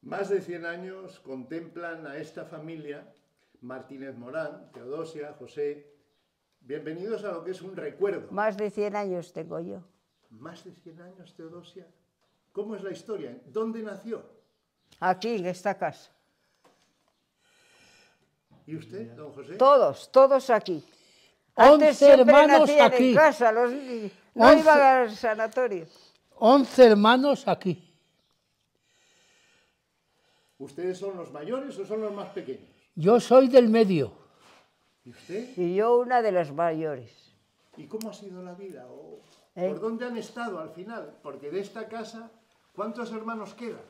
Más de 100 años contemplan a esta familia, Martínez Morán, Teodosia, José. Bienvenidos a lo que es un recuerdo. Más de 100 años tengo yo. ¿Más de 100 años, Teodosia? ¿Cómo es la historia? ¿Dónde nació? Aquí, en esta casa. ¿Y usted, don José? Todos aquí. 11 Antes siempre hermanos nacían aquí. en casa, no 11. iban al sanatorio. 11 hermanos aquí. ¿Ustedes son los mayores o son los más pequeños? Yo soy del medio. ¿Y usted? Y yo una de las mayores. ¿Y cómo ha sido la vida? ¿O ¿Eh? ¿Por dónde han estado al final? Porque de esta casa, ¿cuántos hermanos quedan?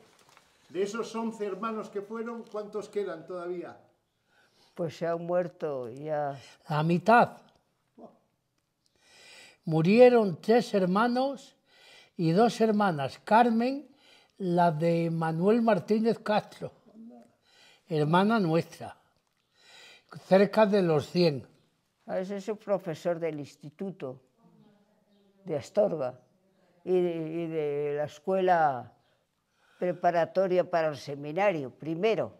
De esos 11 hermanos que fueron, ¿cuántos quedan todavía? Pues se han muerto ya. La mitad. Murieron 3 hermanos y 2 hermanas. Carmen, la de Manuel Martínez Castro, hermana nuestra, cerca de los 100. Ese es el profesor del instituto de Astorga y de la escuela preparatoria para el seminario, primero.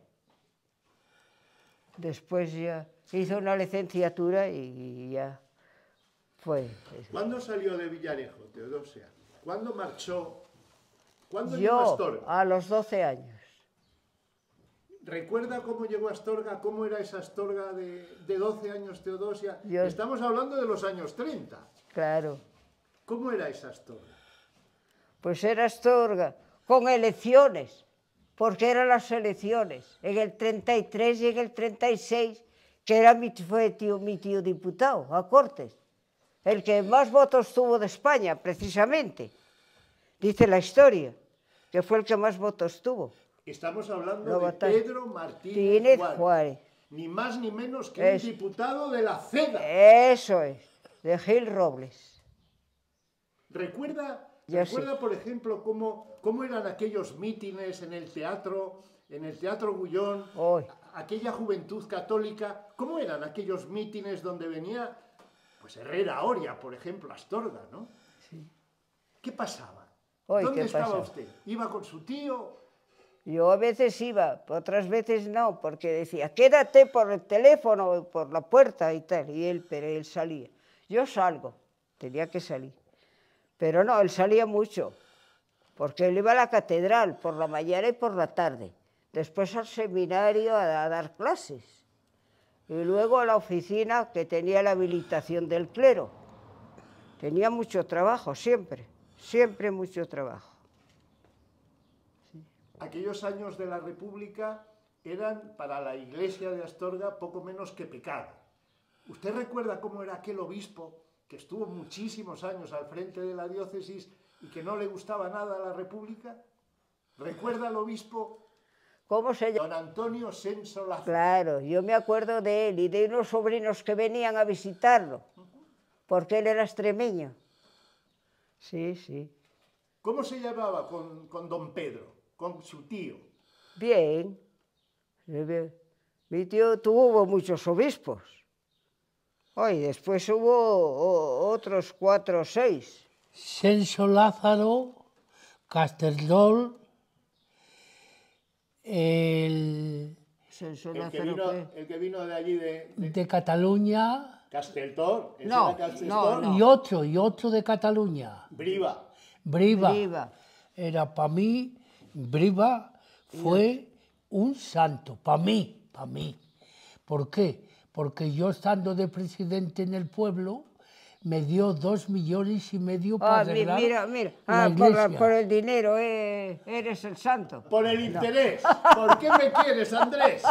Después ya hizo una licenciatura y ya fue. ¿Cuándo salió de Villarejo, Teodosia? ¿Cuándo marchó? ¿Cuándo llegó a Yo, Astorga? a los 12 años. ¿Recuerda cómo llegó a Astorga? ¿Cómo era esa Astorga de 12 años, Teodosia? Yo- Estamos hablando de los años 30. Claro. ¿Cómo era esa Astorga? Pues era Astorga, con elecciones, porque eran las elecciones, en el 33 y en el 36, que era mi tío diputado, a Cortes, el que más votos tuvo de España, precisamente. Dice la historia, que fue el que más votos tuvo. Estamos hablando Lo de votaron. Pedro Martínez Juárez. Ni más ni menos que Es- un diputado de la CEDA. Eso es, de Gil Robles. ¿Recuerda, Yo sí. por ejemplo, cómo eran aquellos mítines en el Teatro Gullón, Hoy. aquella juventud católica? ¿Cómo eran aquellos mítines donde venía, pues Herrera Oria, por ejemplo, Astorga, ¿no? Sí. ¿Qué pasaba? Hoy, ¿Dónde ¿qué estaba pasaba? usted? ¿Iba con su tío? Yo a veces iba, otras veces no, porque decía, quédate por el teléfono, por la puerta y tal, pero él salía. Yo salgo, tenía que salir. Pero no, él salía mucho, porque él iba a la catedral por la mañana y por la tarde, después al seminario a dar clases, y luego a la oficina que tenía la habilitación del clero. Tenía mucho trabajo, siempre mucho trabajo. Aquellos años de la República eran para la Iglesia de Astorga poco menos que pecado. ¿Usted recuerda cómo era aquel obispo que estuvo muchísimos años al frente de la diócesis y que no le gustaba nada a la República? ¿Recuerda al obispo ¿Cómo se llama? don Antonio Senso Lázaro? Claro, yo me acuerdo de él y de unos sobrinos que venían a visitarlo, porque él era extremeño. Sí, sí. ¿Cómo se llevaba con don Pedro, con su tío? Bien. Mi tío tuvo muchos obispos. Hoy después hubo otros 4 o 6. Senso Lázaro, Castelldol, el El que vino de allí de Cataluña Casteltor, ese No, era Casteltor. no. y otro de Cataluña. Briva. Briva. Briva. Era para mí, Briva fue un santo, para mí. ¿Por qué? Porque yo estando de presidente en el pueblo, me dio 2,5 millones para arreglar Mira. la iglesia. Por el dinero, eres el santo. Por el interés. ¿Por qué me quieres, Andrés?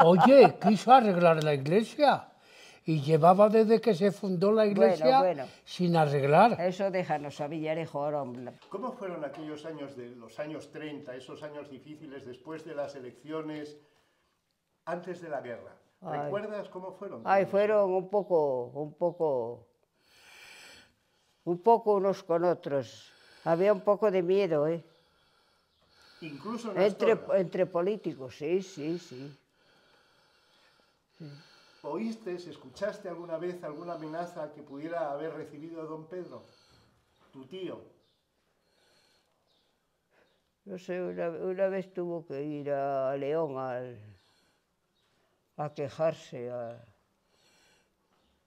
Oye, quiso arreglar la iglesia y llevaba desde que se fundó la iglesia Bueno. sin arreglar. Eso déjanos a Villarejo ahora, hombre. ¿Cómo fueron aquellos años de los años 30, esos años difíciles después de las elecciones, antes de la guerra? Ay. ¿Recuerdas cómo fueron? Ay, fueron un poco unos con otros. Había un poco de miedo, ¿eh? Incluso en Astorga. Entre políticos, sí. ¿Oíste, escuchaste alguna vez alguna amenaza que pudiera haber recibido don Pedro, tu tío? No sé, una vez tuvo que ir a León a quejarse,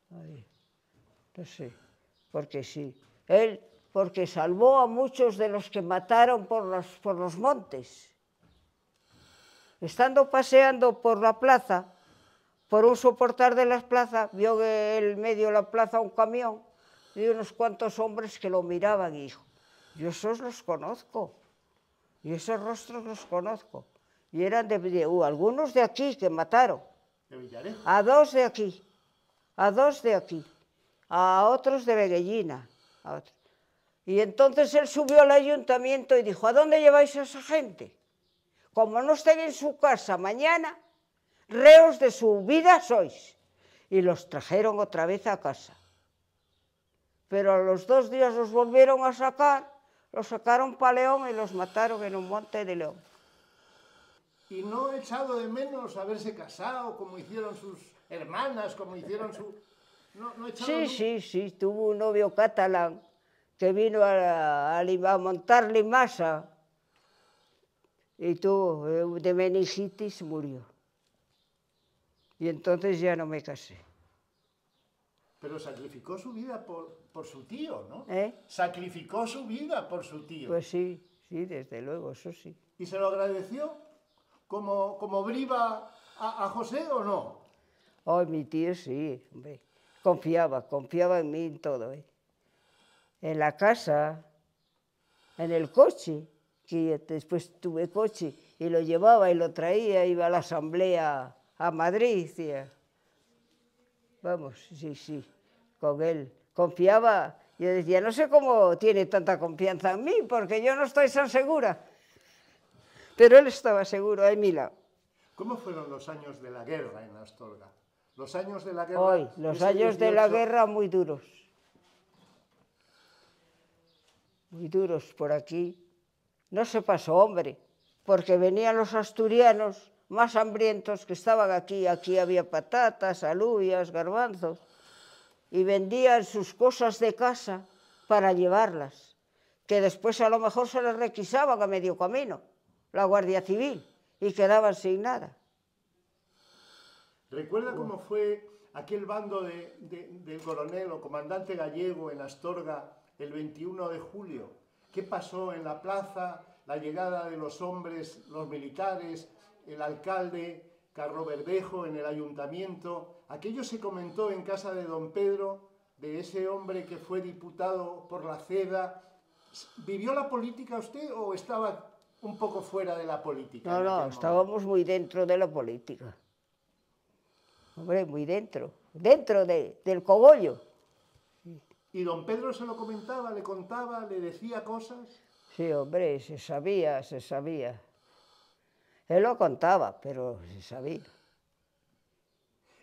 ay, no sé, porque sí. Él, porque salvó a muchos de los que mataron por los montes. Estando paseando por la plaza, por un soportal de la plaza, vio que en medio de la plaza un camión y unos cuantos hombres que lo miraban y dijo, yo esos los conozco, y esos rostros los conozco. Y eran algunos de aquí que mataron, ¿De Villarejo? a dos de aquí, a otros de Veguellina. Y entonces él subió al ayuntamiento y dijo, ¿a dónde lleváis a esa gente? Como no estén en su casa mañana, reos de su vida sois. Y los trajeron otra vez a casa. Pero a los 2 días los volvieron a sacar, los sacaron para León y los mataron en un monte de León. ¿Y no he echado de menos haberse casado, como hicieron sus hermanas, como hicieron su...? ¿No he echado de menos? Sí, tuvo un novio catalán que vino a montar limasa y tuvo de meningitis, murió. Y entonces ya no me casé. Pero sacrificó su vida por su tío, ¿no? ¿Eh? Sacrificó su vida por su tío. Pues sí, desde luego, eso sí. ¿Y se lo agradeció como Briva a José o no? Oh, mi tío sí, hombre. Confiaba en mí en todo, ¿eh? En la casa, en el coche, que después tuve coche y lo llevaba y lo traía, iba a la asamblea a Madrid, vamos, sí, con él. Confiaba, yo decía, no sé cómo tiene tanta confianza en mí, porque yo no estoy tan segura. Pero él estaba seguro, a mi lado. ¿Cómo fueron los años de la guerra en Astorga? Los años de la guerra... Hoy, los ese años de la 18... guerra muy duros. Muy duros por aquí. No se pasó, hombre, porque venían los asturianos más hambrientos que estaban aquí. Aquí había patatas, alubias, garbanzos, y vendían sus cosas de casa para llevarlas, que después a lo mejor se las requisaban a medio camino, la Guardia Civil, y quedaban sin nada. ¿Recuerda cómo fue aquel bando del coronel o comandante gallego en Astorga el 21 de julio? ¿Qué pasó en la plaza? La llegada de los hombres, los militares, el alcalde, Carro Verdejo en el ayuntamiento. Aquello se comentó en casa de don Pedro, de ese hombre que fue diputado por la CEDA. ¿Vivió la política usted o estaba un poco fuera de la política? No, estábamos muy dentro de la política. Hombre, muy dentro del cogollo. ¿Y don Pedro se lo comentaba, le contaba, le decía cosas? Sí, hombre, se sabía. Él lo contaba, pero se sabía.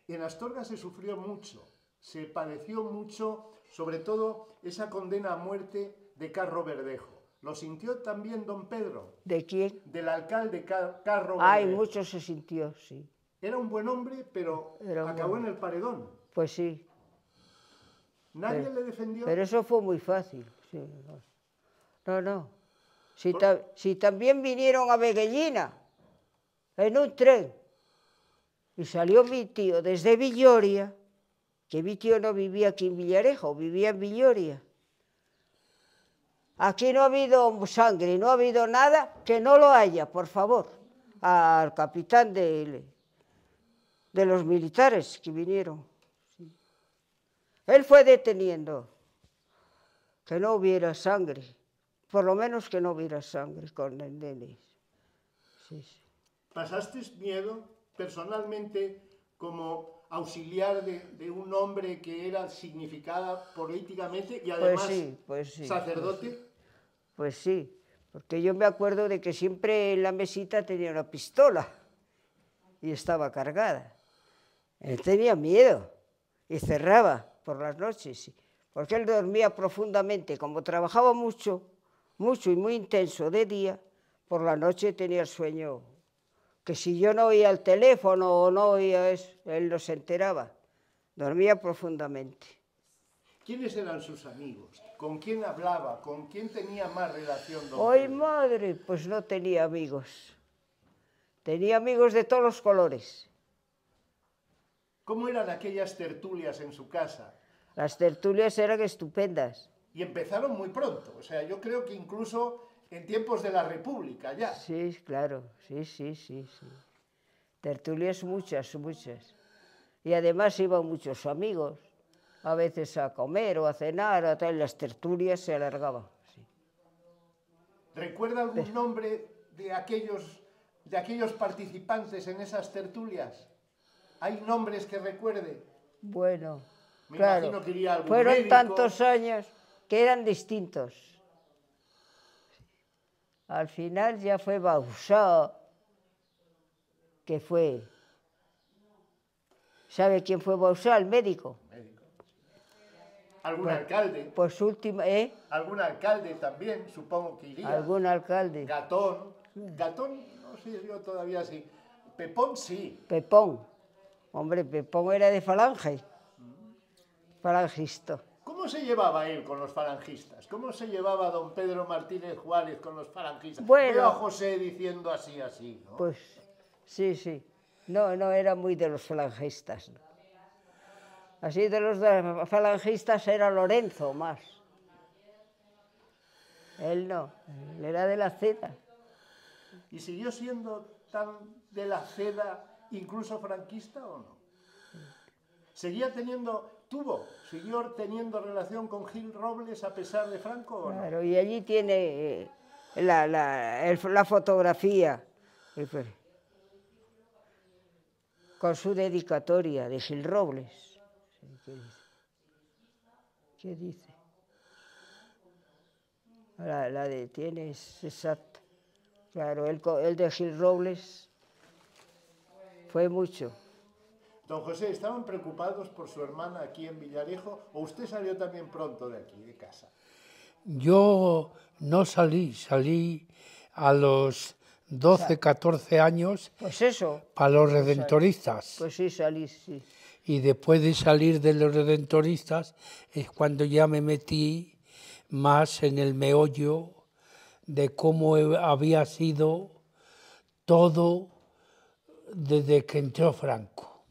En Astorga se sufrió mucho, se padeció mucho, sobre todo esa condena a muerte de Carro Verdejo. ¿Lo sintió también don Pedro? ¿De quién? Del alcalde Carro Verdejo. Ay, mucho se sintió, sí. Era un buen hombre, pero acabó en el paredón. Pues sí. ¿Nadie le defendió? Pero eso fue muy fácil. Sí. No. Si también vinieron a Veguellina en un tren y salió mi tío desde Villoria, que mi tío no vivía aquí en Villarejo, vivía en Villoria. Aquí no ha habido sangre, no ha habido nada, que no lo haya, por favor, al capitán de los militares que vinieron. Sí. Él fue deteniendo que no hubiera sangre, por lo menos que no hubiera sangre con el nene. Sí. ¿Pasaste miedo personalmente como auxiliar de un hombre que era significada políticamente y además pues sí, sacerdote? Pues sí, porque yo me acuerdo de que siempre en la mesita tenía una pistola y estaba cargada. Él tenía miedo y cerraba por las noches, porque él dormía profundamente. Como trabajaba mucho y muy intenso de día, por la noche tenía el sueño, que si yo no oía el teléfono o no oía eso, él no se enteraba. Dormía profundamente. ¿Quiénes eran sus amigos? ¿Con quién hablaba? ¿Con quién tenía más relación don ¡Ay, Pedro? madre! Pues no tenía amigos. Tenía amigos de todos los colores. ¿Cómo eran aquellas tertulias en su casa? Las tertulias eran estupendas. Y empezaron muy pronto, o sea, yo creo que incluso en tiempos de la República ya. Sí, claro, sí. Tertulias muchas. Y además iban muchos amigos, a veces a comer o a cenar, o tal, las tertulias se alargaban. Sí. ¿Recuerda algún nombre de aquellos participantes en esas tertulias? ¿Hay nombres que recuerde? Bueno, Me claro, imagino que iría algún fueron médico. tantos años que eran distintos. Al final ya fue Bausá, que fue... ¿Sabe quién fue Bausá? El médico. ¿Algún alcalde? Pues última, ¿Algún alcalde también? Supongo que iría. algún alcalde. Gatón. Gatón, no sé yo todavía sí. Pepón sí. Pepón. Hombre, Pepón era de Falange. Falangista. ¿Cómo se llevaba él con los falangistas? ¿Cómo se llevaba don Pedro Martínez Juárez con los falangistas? Bueno. Veo a José diciendo así, ¿no? Pues sí. No era muy de los falangistas. ¿No? Así de los falangistas era Lorenzo más. Él no, él era de la CEDA. ¿Y siguió siendo tan de la CEDA, incluso franquista o no? ¿Siguió teniendo relación con Gil Robles a pesar de Franco o no? Claro, y allí tiene la fotografía con su dedicatoria de Gil Robles. ¿Qué dice? La de tienes exacto. Claro, el de Gil Robles fue mucho. Don José, ¿estaban preocupados por su hermana aquí en Villarejo o usted salió también pronto de aquí, de casa? Yo no salí a los 12, 14 años Pues eso. para los redentoristas. Pues sí, salí, sí. Y después de salir de los redentoristas es cuando ya me metí más en el meollo de cómo había sido todo desde que entró Franco.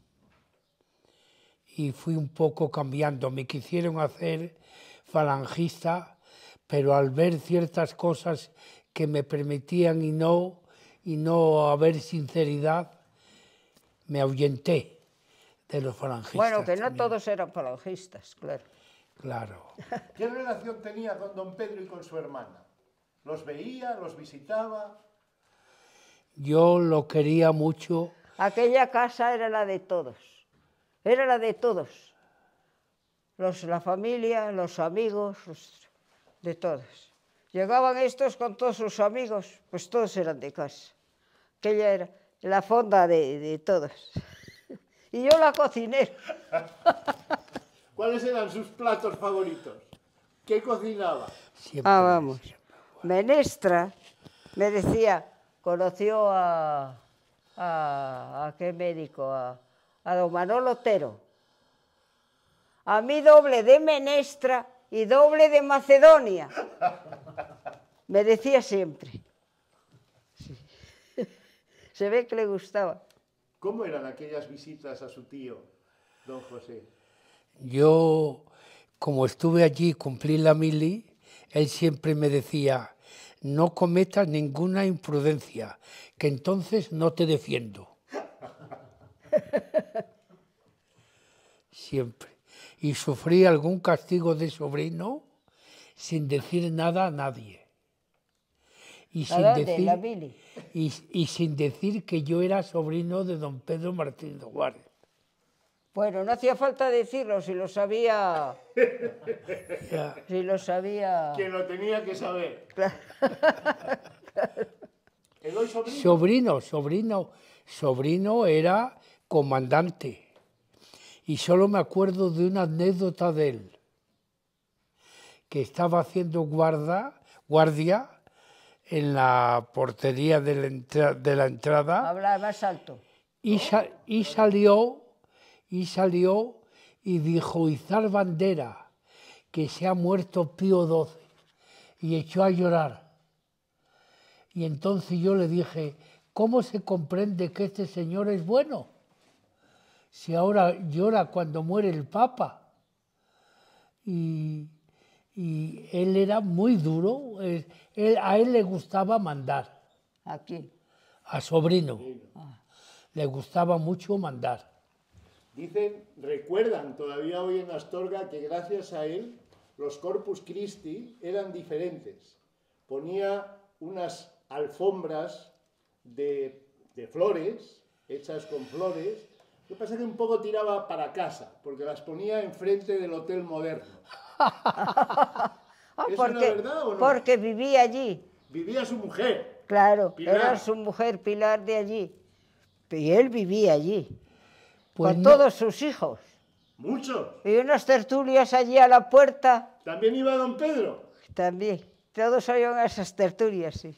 Y fui un poco cambiando. Me quisieron hacer falangista, pero al ver ciertas cosas que me permitían y no haber sinceridad, me ahuyenté de los falangistas. Bueno, que no también. todos eran falangistas, claro. Claro. ¿Qué relación tenía con don Pedro y con su hermana? ¿Los veía, los visitaba? Yo lo quería mucho. Aquella casa era la de todos. Era la de todos. La familia, los amigos, de todos. Llegaban estos con todos sus amigos, pues todos eran de casa. Aquella era la fonda de todos. Y yo la cocinera. ¿Cuáles eran sus platos favoritos? ¿Qué cocinaba? Siempre, Vamos. siempre. Menestra me decía, conoció a qué médico, a don Manolo Otero. A mí doble de menestra y doble de Macedonia. Me decía siempre. Sí. Se ve que le gustaba. ¿Cómo eran aquellas visitas a su tío, don José? Yo, como estuve allí, cumplí la mili, él siempre me decía, no cometas ninguna imprudencia, que entonces no te defiendo. Siempre. Y sufrí algún castigo de sobrino sin decir nada a nadie. Y sin decir, la mili. y sin decir que yo era sobrino de don Pedro Martínez Juárez. Bueno, no hacía falta decirlo, si lo sabía... Ya. Si lo sabía... Quien lo tenía que saber. ¿El hoy sobrino? Sobrino era comandante. Y solo me acuerdo de una anécdota de él, que estaba haciendo guardia en la portería de la entrada. Habla más alto. Y salió y dijo, izar bandera, que se ha muerto Pío XII, y echó a llorar. Y entonces yo le dije, ¿cómo se comprende que este señor es bueno? Si ahora llora cuando muere el Papa. Y él era muy duro, a él le gustaba mandar. ¿A quién? A Sobrino. Le gustaba mucho mandar. Dicen, recuerdan todavía hoy en Astorga que gracias a él los Corpus Christi eran diferentes. Ponía unas alfombras de flores, hechas con flores. Lo que pasa es que un poco tiraba para casa, porque las ponía enfrente del Hotel Moderno. ¿Eso era verdad o no? Porque vivía allí. Vivía su mujer. Claro, Pilar. era su mujer Pilar de allí. Y él vivía allí, Pues con no- todos sus hijos. Muchos. Y unas tertulias allí a la puerta, También iba don Pedro. también. Todos oían esas tertulias, sí.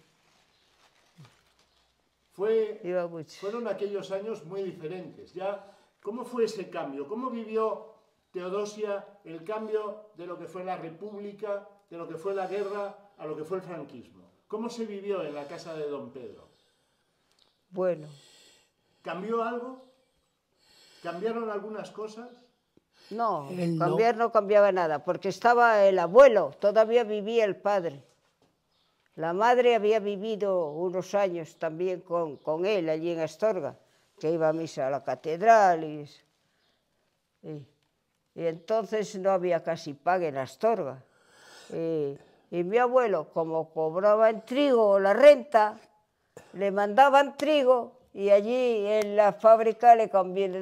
Iba mucho. Fueron aquellos años muy diferentes. Ya, ¿cómo fue ese cambio? ¿Cómo vivió Teodosia el cambio de lo que fue la República, de lo que fue la guerra, a lo que fue el franquismo? ¿Cómo se vivió en la casa de don Pedro? Bueno, ¿Cambió algo? ¿Cambiaron algunas cosas? no, Él no. cambiar no cambiaba nada, porque estaba el abuelo, todavía vivía el padre. La madre había vivido unos años también con él allí en Astorga, que iba a misa a la catedral y entonces no había casi pan en Astorga. Y mi abuelo, como cobraba en trigo la renta, le mandaban trigo y allí en la fábrica le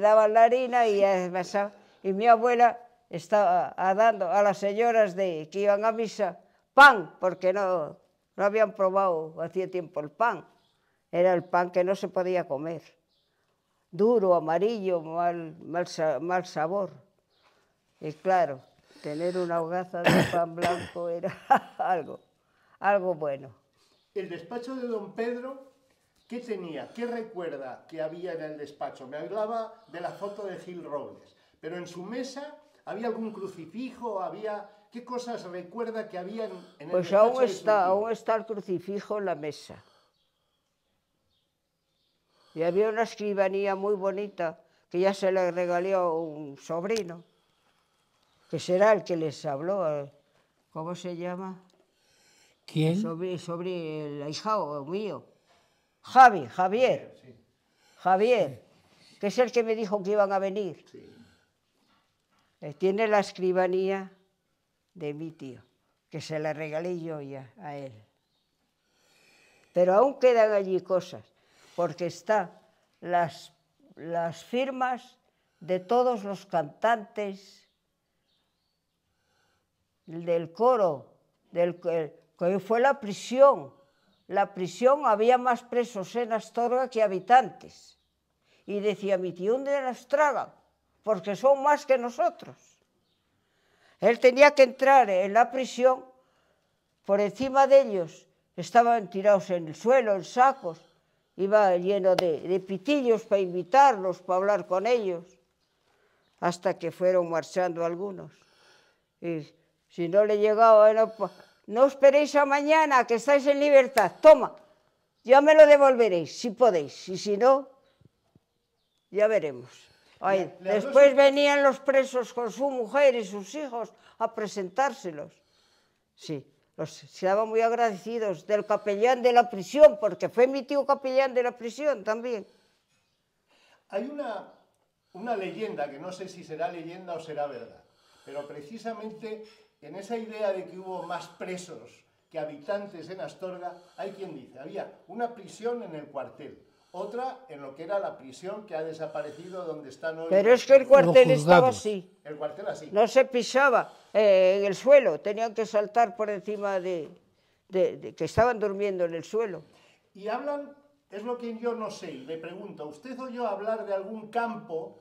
daban la harina y amasaba. Y mi abuela estaba dando a las señoras que iban a misa pan, porque no habían probado hacía tiempo el pan. Era el pan que no se podía comer. Duro, amarillo, mal sabor. Y claro, tener una hogaza de pan blanco era algo bueno. El despacho de don Pedro, ¿qué tenía? ¿Qué recuerda que había en el despacho? Me hablaba de la foto de Gil Robles, pero en su mesa había algún crucifijo, ¿qué cosas recuerda que había en el Pues despacho de su tío? aún está el crucifijo en la mesa. Y había una escribanía muy bonita que ya se le regaló un sobrino, que será el que les habló. ¿Cómo se llama? ¿Quién? Sobre el ahijado mío. Javier, que es el que me dijo que iban a venir. Sí. Tiene la escribanía de mi tío, que se la regalé yo ya a él. Pero aún quedan allí cosas, porque están las firmas de todos los cantantes del coro, que fue la prisión. La prisión había más presos en Astorga que habitantes. Y decía mi tío, ¿dónde las tragan? Porque son más que nosotros. Él tenía que entrar en la prisión, por encima de ellos estaban tirados en el suelo, en sacos, iba lleno de pitillos para invitarlos, para hablar con ellos, hasta que fueron marchando algunos. Y si no le llegaba, no esperéis a mañana, que estáis en libertad, toma, ya me lo devolveréis, si podéis, y si no, ya veremos. Ay, después venían los presos con su mujer y sus hijos a presentárselos. Sí, se estaban muy agradecidos del capellán de la prisión, porque fue mi tío capellán de la prisión también. Hay una leyenda, que no sé si será leyenda o será verdad, pero precisamente en esa idea de que hubo más presos que habitantes en Astorga, hay quien dice, había una prisión en el cuartel, otra en lo que era la prisión que ha desaparecido donde están hoy. Pero es que el cuartel Los estaba juzgados. así. El cuartel así. No se pisaba en el suelo, tenían que saltar por encima de que estaban durmiendo en el suelo. Y hablan, es lo que yo no sé, y le pregunto, ¿usted oyó hablar de algún campo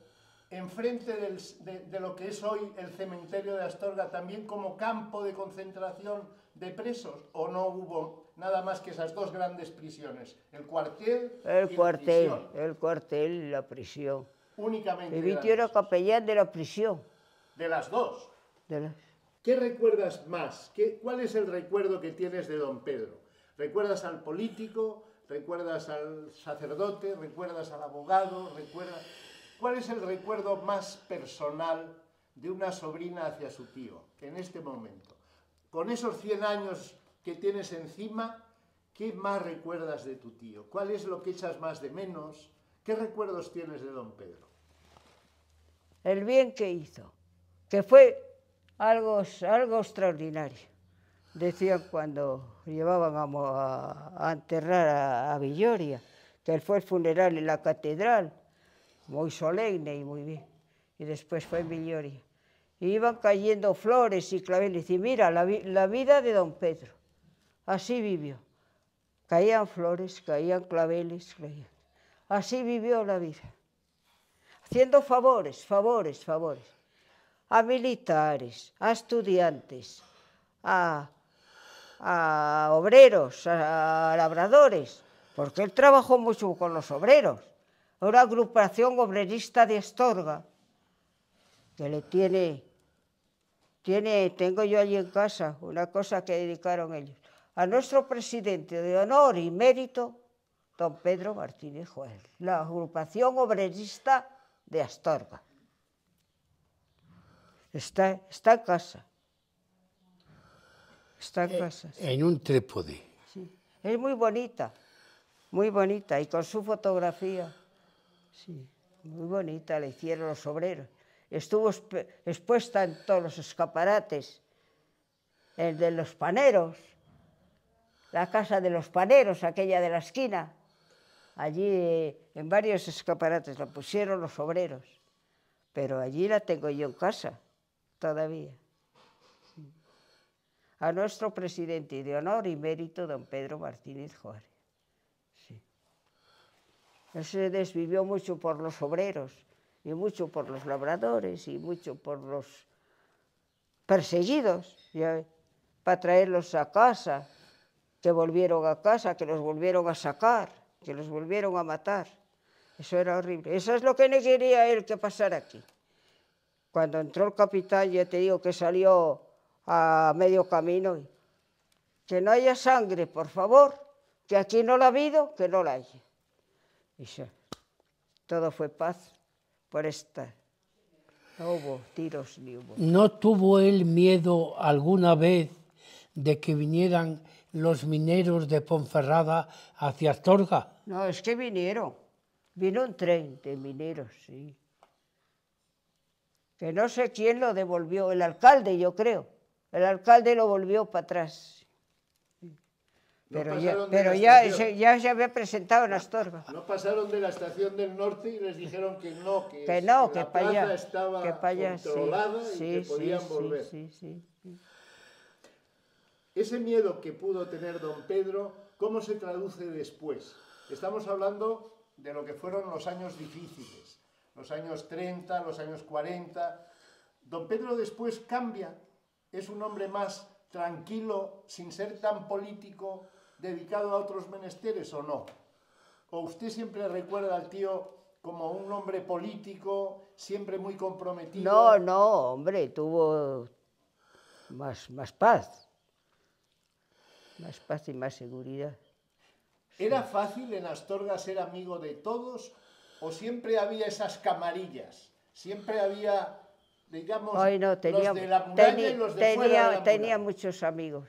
enfrente de lo que es hoy el cementerio de Astorga, también como campo de concentración de presos? ¿O no hubo nada más que esas dos grandes prisiones, el cuartel y la prisión? El cuartel y la prisión. Únicamente. Mi tío era capellán de la prisión. De las dos. De la- ¿Qué recuerdas más? ¿Cuál es el recuerdo que tienes de don Pedro? ¿Recuerdas al político? ¿Recuerdas al sacerdote? ¿Recuerdas al abogado? ¿Cuál es el recuerdo más personal de una sobrina hacia su tío en este momento? Con esos 100 años que tienes encima, ¿qué más recuerdas de tu tío? ¿Cuál es lo que echas más de menos? ¿Qué recuerdos tienes de don Pedro? El bien que hizo, que fue algo extraordinario. Decían cuando llevaban a enterrar a Villoria, que él fue el funeral en la catedral, muy solemne y muy bien, y después fue en Villoria. Y iban cayendo flores y claveles, y mira, la vida de don Pedro, así vivió. Caían flores, caían claveles, así vivió la vida, haciendo favores, a militares, a estudiantes, a obreros, a labradores, porque él trabajó mucho con los obreros. Una agrupación obrerista de Astorga, que le tengo yo allí en casa, una cosa que dedicaron ellos, a nuestro presidente de honor y mérito, don Pedro Martínez Joel, la agrupación obrerista de Astorga. Está en casa. Está en casa. Sí. En un trípode. Sí. Es muy bonita, y con su fotografía. Sí, muy bonita, la hicieron los obreros. Estuvo expuesta en todos los escaparates, el de los paneros, la casa de los paneros, aquella de la esquina. Allí en varios escaparates la pusieron los obreros, pero allí la tengo yo en casa, todavía. A nuestro presidente de honor y mérito, don Pedro Martínez Joel. Sí. Él se desvivió mucho por los obreros, y mucho por los labradores, y mucho por los perseguidos, ya, para traerlos a casa, que volvieron a casa, que los volvieron a sacar, que los volvieron a matar. Eso era horrible. Eso es lo que no quería él que pasara aquí. Cuando entró el capitán, ya te digo que salió a medio camino, que no haya sangre, por favor, que aquí no la ha habido, que no la haya. Y ya, todo fue paz por esta. No hubo tiros ni hubo. ¿No tuvo él miedo alguna vez de que vinieran los mineros de Ponferrada hacia Astorga? No, es que vinieron. Vino un tren de mineros, sí. Que no sé quién lo devolvió, el alcalde, yo creo. El alcalde lo volvió para atrás. Pero ya se había presentado en Astorga. No pasaron de la estación del norte y les dijeron que no, que la plaza para allá, estaba para allá, controlada y que podían volver. Sí. Ese miedo que pudo tener don Pedro, ¿cómo se traduce después? Estamos hablando de lo que fueron los años difíciles, los años 30, los años 40. Don Pedro después cambia, es un hombre más tranquilo, sin ser tan político, dedicado a otros menesteres, ¿o no? ¿O usted siempre recuerda al tío como un hombre político, siempre muy comprometido? No, hombre, tuvo más paz. Más paz y más seguridad. ¿Era fácil en Astorga ser amigo de todos o siempre había esas camarillas? Siempre había, digamos, los de la muralla y los de fuera de la muralla. Tenía muchos amigos,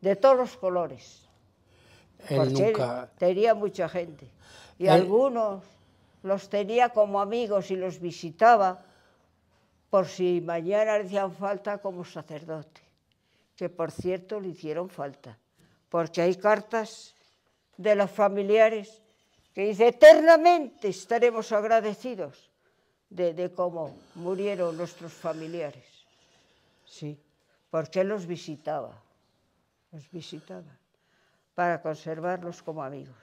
de todos los colores. Porque él tenía mucha gente. Y algunos los tenía como amigos y los visitaba por si mañana le hacían falta como sacerdote. Que por cierto le hicieron falta, porque hay cartas de los familiares que dice eternamente estaremos agradecidos de cómo murieron nuestros familiares. Sí, porque él los visitaba para conservarlos como amigos.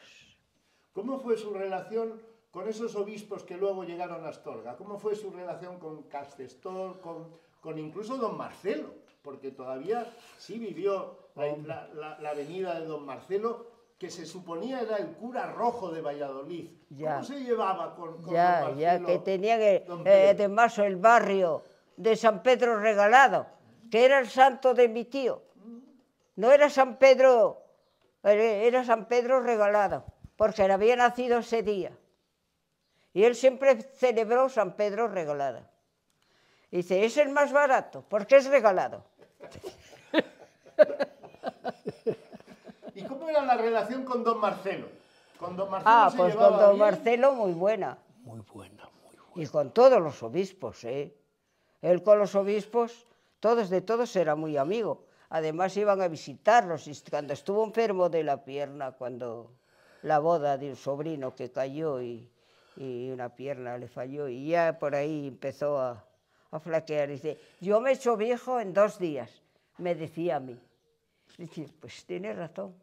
¿Cómo fue su relación con esos obispos que luego llegaron a Astorga? ¿Cómo fue su relación con Caxestor, con incluso don Marcelo? Porque todavía sí vivió la venida de don Marcelo, que se suponía era el cura rojo de Valladolid. ¿Cómo se llevaba con don Marcelo? Que tenía además el barrio de San Pedro Regalado, que era el santo de mi tío. No era San Pedro, era San Pedro Regalado, porque le había nacido ese día. Y él siempre celebró San Pedro Regalado. Dice, es el más barato, porque es regalado. ¿Y cómo era la relación con don Marcelo? ¿Con don Marcelo se Pues llevaba con don bien? Marcelo muy buena. Muy buena, muy buena. Y con todos los obispos, ¿eh? Él con los obispos, todos de todos era muy amigo. Además iban a visitarlos. Y cuando estuvo enfermo de la pierna, cuando la boda de un sobrino que cayó y una pierna le falló, y ya por ahí empezó a flaquear. Dice, yo me he hecho viejo en 2 días, me decía a mí. Dice, pues tiene razón,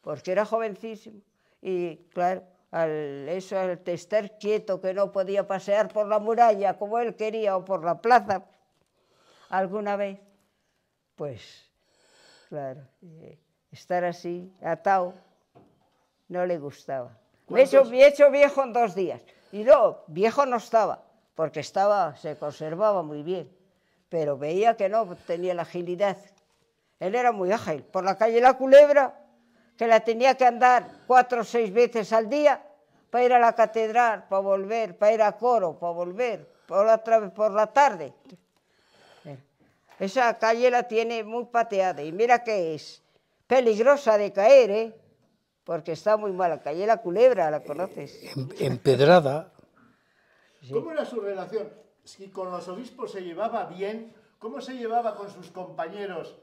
porque era jovencísimo. Y claro, al estar quieto, que no podía pasear por la muralla como él quería o por la plaza alguna vez, pues claro, estar así, atado, no le gustaba. Me he hecho viejo en 2 días. Y no, viejo no estaba, porque se conservaba muy bien, pero veía que no tenía la agilidad. Él era muy ágil. Por la calle La Culebra, que la tenía que andar 4 o 6 veces al día para ir a la catedral, para volver, para ir a coro, para volver, otra vez por la tarde. Esa calle la tiene muy pateada y mira que es peligrosa de caer, ¿eh? Porque está muy mala. Calle La Culebra, ¿la conoces? Empedrada. Sí. ¿Cómo era su relación? Si con los obispos se llevaba bien, ¿cómo se llevaba con sus compañeros?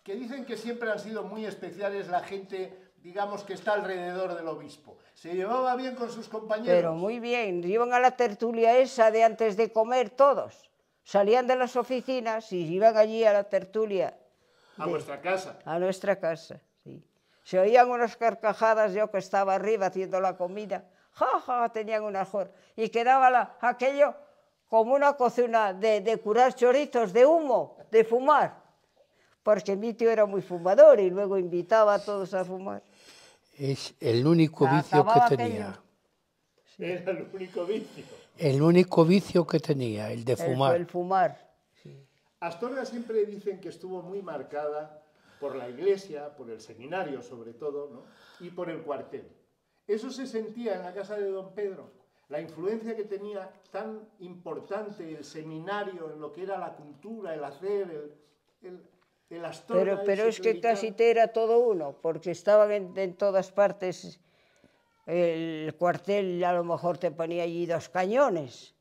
Que dicen que siempre han sido muy especiales la gente, digamos, que está alrededor del obispo. ¿Se llevaba bien con sus compañeros? Pero muy bien. Iban a la tertulia esa de antes de comer todos. Salían de las oficinas y iban allí a la tertulia. ¿A vuestra casa? A nuestra casa, sí. Se oían unas carcajadas, yo que estaba arriba haciendo la comida. Ja, ja, tenían una jor. Y quedaba aquello como una cocina de curar chorizos, de humo, de fumar. Porque mi tío era muy fumador y luego invitaba a todos a fumar. Es el único vicio que tenía. Sí. Era el único vicio. El único vicio que tenía, el de fumar. El fumar. Sí. Astorga siempre dicen que estuvo muy marcada por la iglesia, por el seminario sobre todo, ¿no? Y por el cuartel. ¿Eso se sentía en la casa de don Pedro? La influencia que tenía tan importante el seminario en lo que era la cultura, el hacer, el Astorga. Pero es que casi te era todo uno, porque estaban en todas partes. El cuartel a lo mejor te ponía allí 2 cañones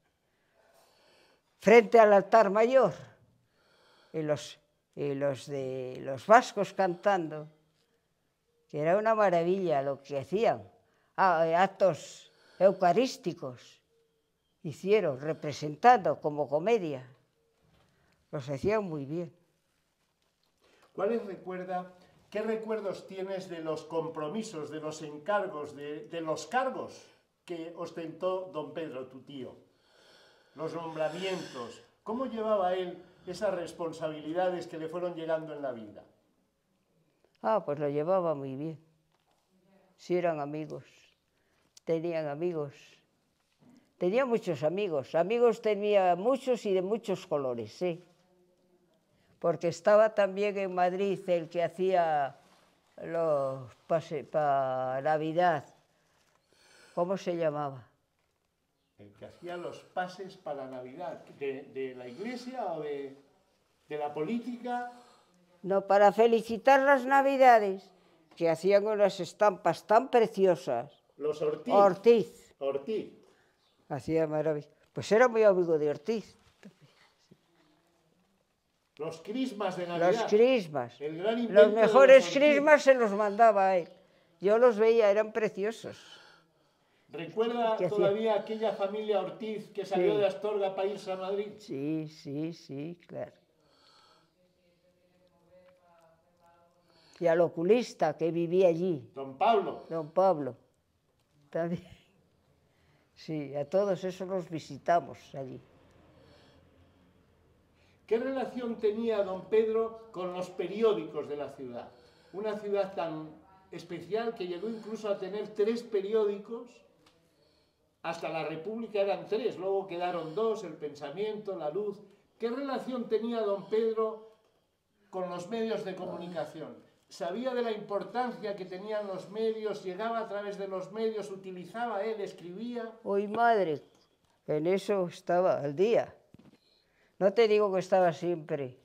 frente al altar mayor y los vascos cantando, que era una maravilla lo que hacían. Actos eucarísticos hicieron, representando como comedia. Los hacían muy bien. ¿Qué recuerdos tienes de los compromisos, de los encargos, de los cargos que ostentó don Pedro, tu tío? Los nombramientos. ¿Cómo llevaba él esas responsabilidades que le fueron llegando en la vida? Pues lo llevaba muy bien. Sí, eran amigos. Tenían amigos. Tenía muchos amigos. Amigos tenía muchos y de muchos colores, sí. Porque estaba también en Madrid el que hacía los pases para Navidad. ¿Cómo se llamaba? El que hacía los pases para Navidad. ¿De la iglesia o de la política? No, para felicitar las Navidades, que hacían unas estampas tan preciosas. Los Ortiz. Ortiz. Ortiz. Hacía maravilla. Pues era muy amigo de Ortiz. Los crismas de Navidad. Los crismas. Los mejores crismas se los mandaba a él. Yo los veía, eran preciosos. ¿Recuerda todavía aquella familia Ortiz que salió de Astorga para irse a Madrid? Sí, claro. Y al oculista que vivía allí. Don Pablo. Don Pablo. También. Sí, a todos esos los visitamos allí. ¿Qué relación tenía don Pedro con los periódicos de la ciudad? Una ciudad tan especial que llegó incluso a tener 3 periódicos, hasta la República eran 3, luego quedaron 2, El Pensamiento, La Luz, ¿Qué relación tenía don Pedro con los medios de comunicación? ¿Sabía de la importancia que tenían los medios? ¿Llegaba a través de los medios? ¿Utilizaba él? ¿Escribía? Uy, madre, en eso estaba al día. No te digo que estaba siempre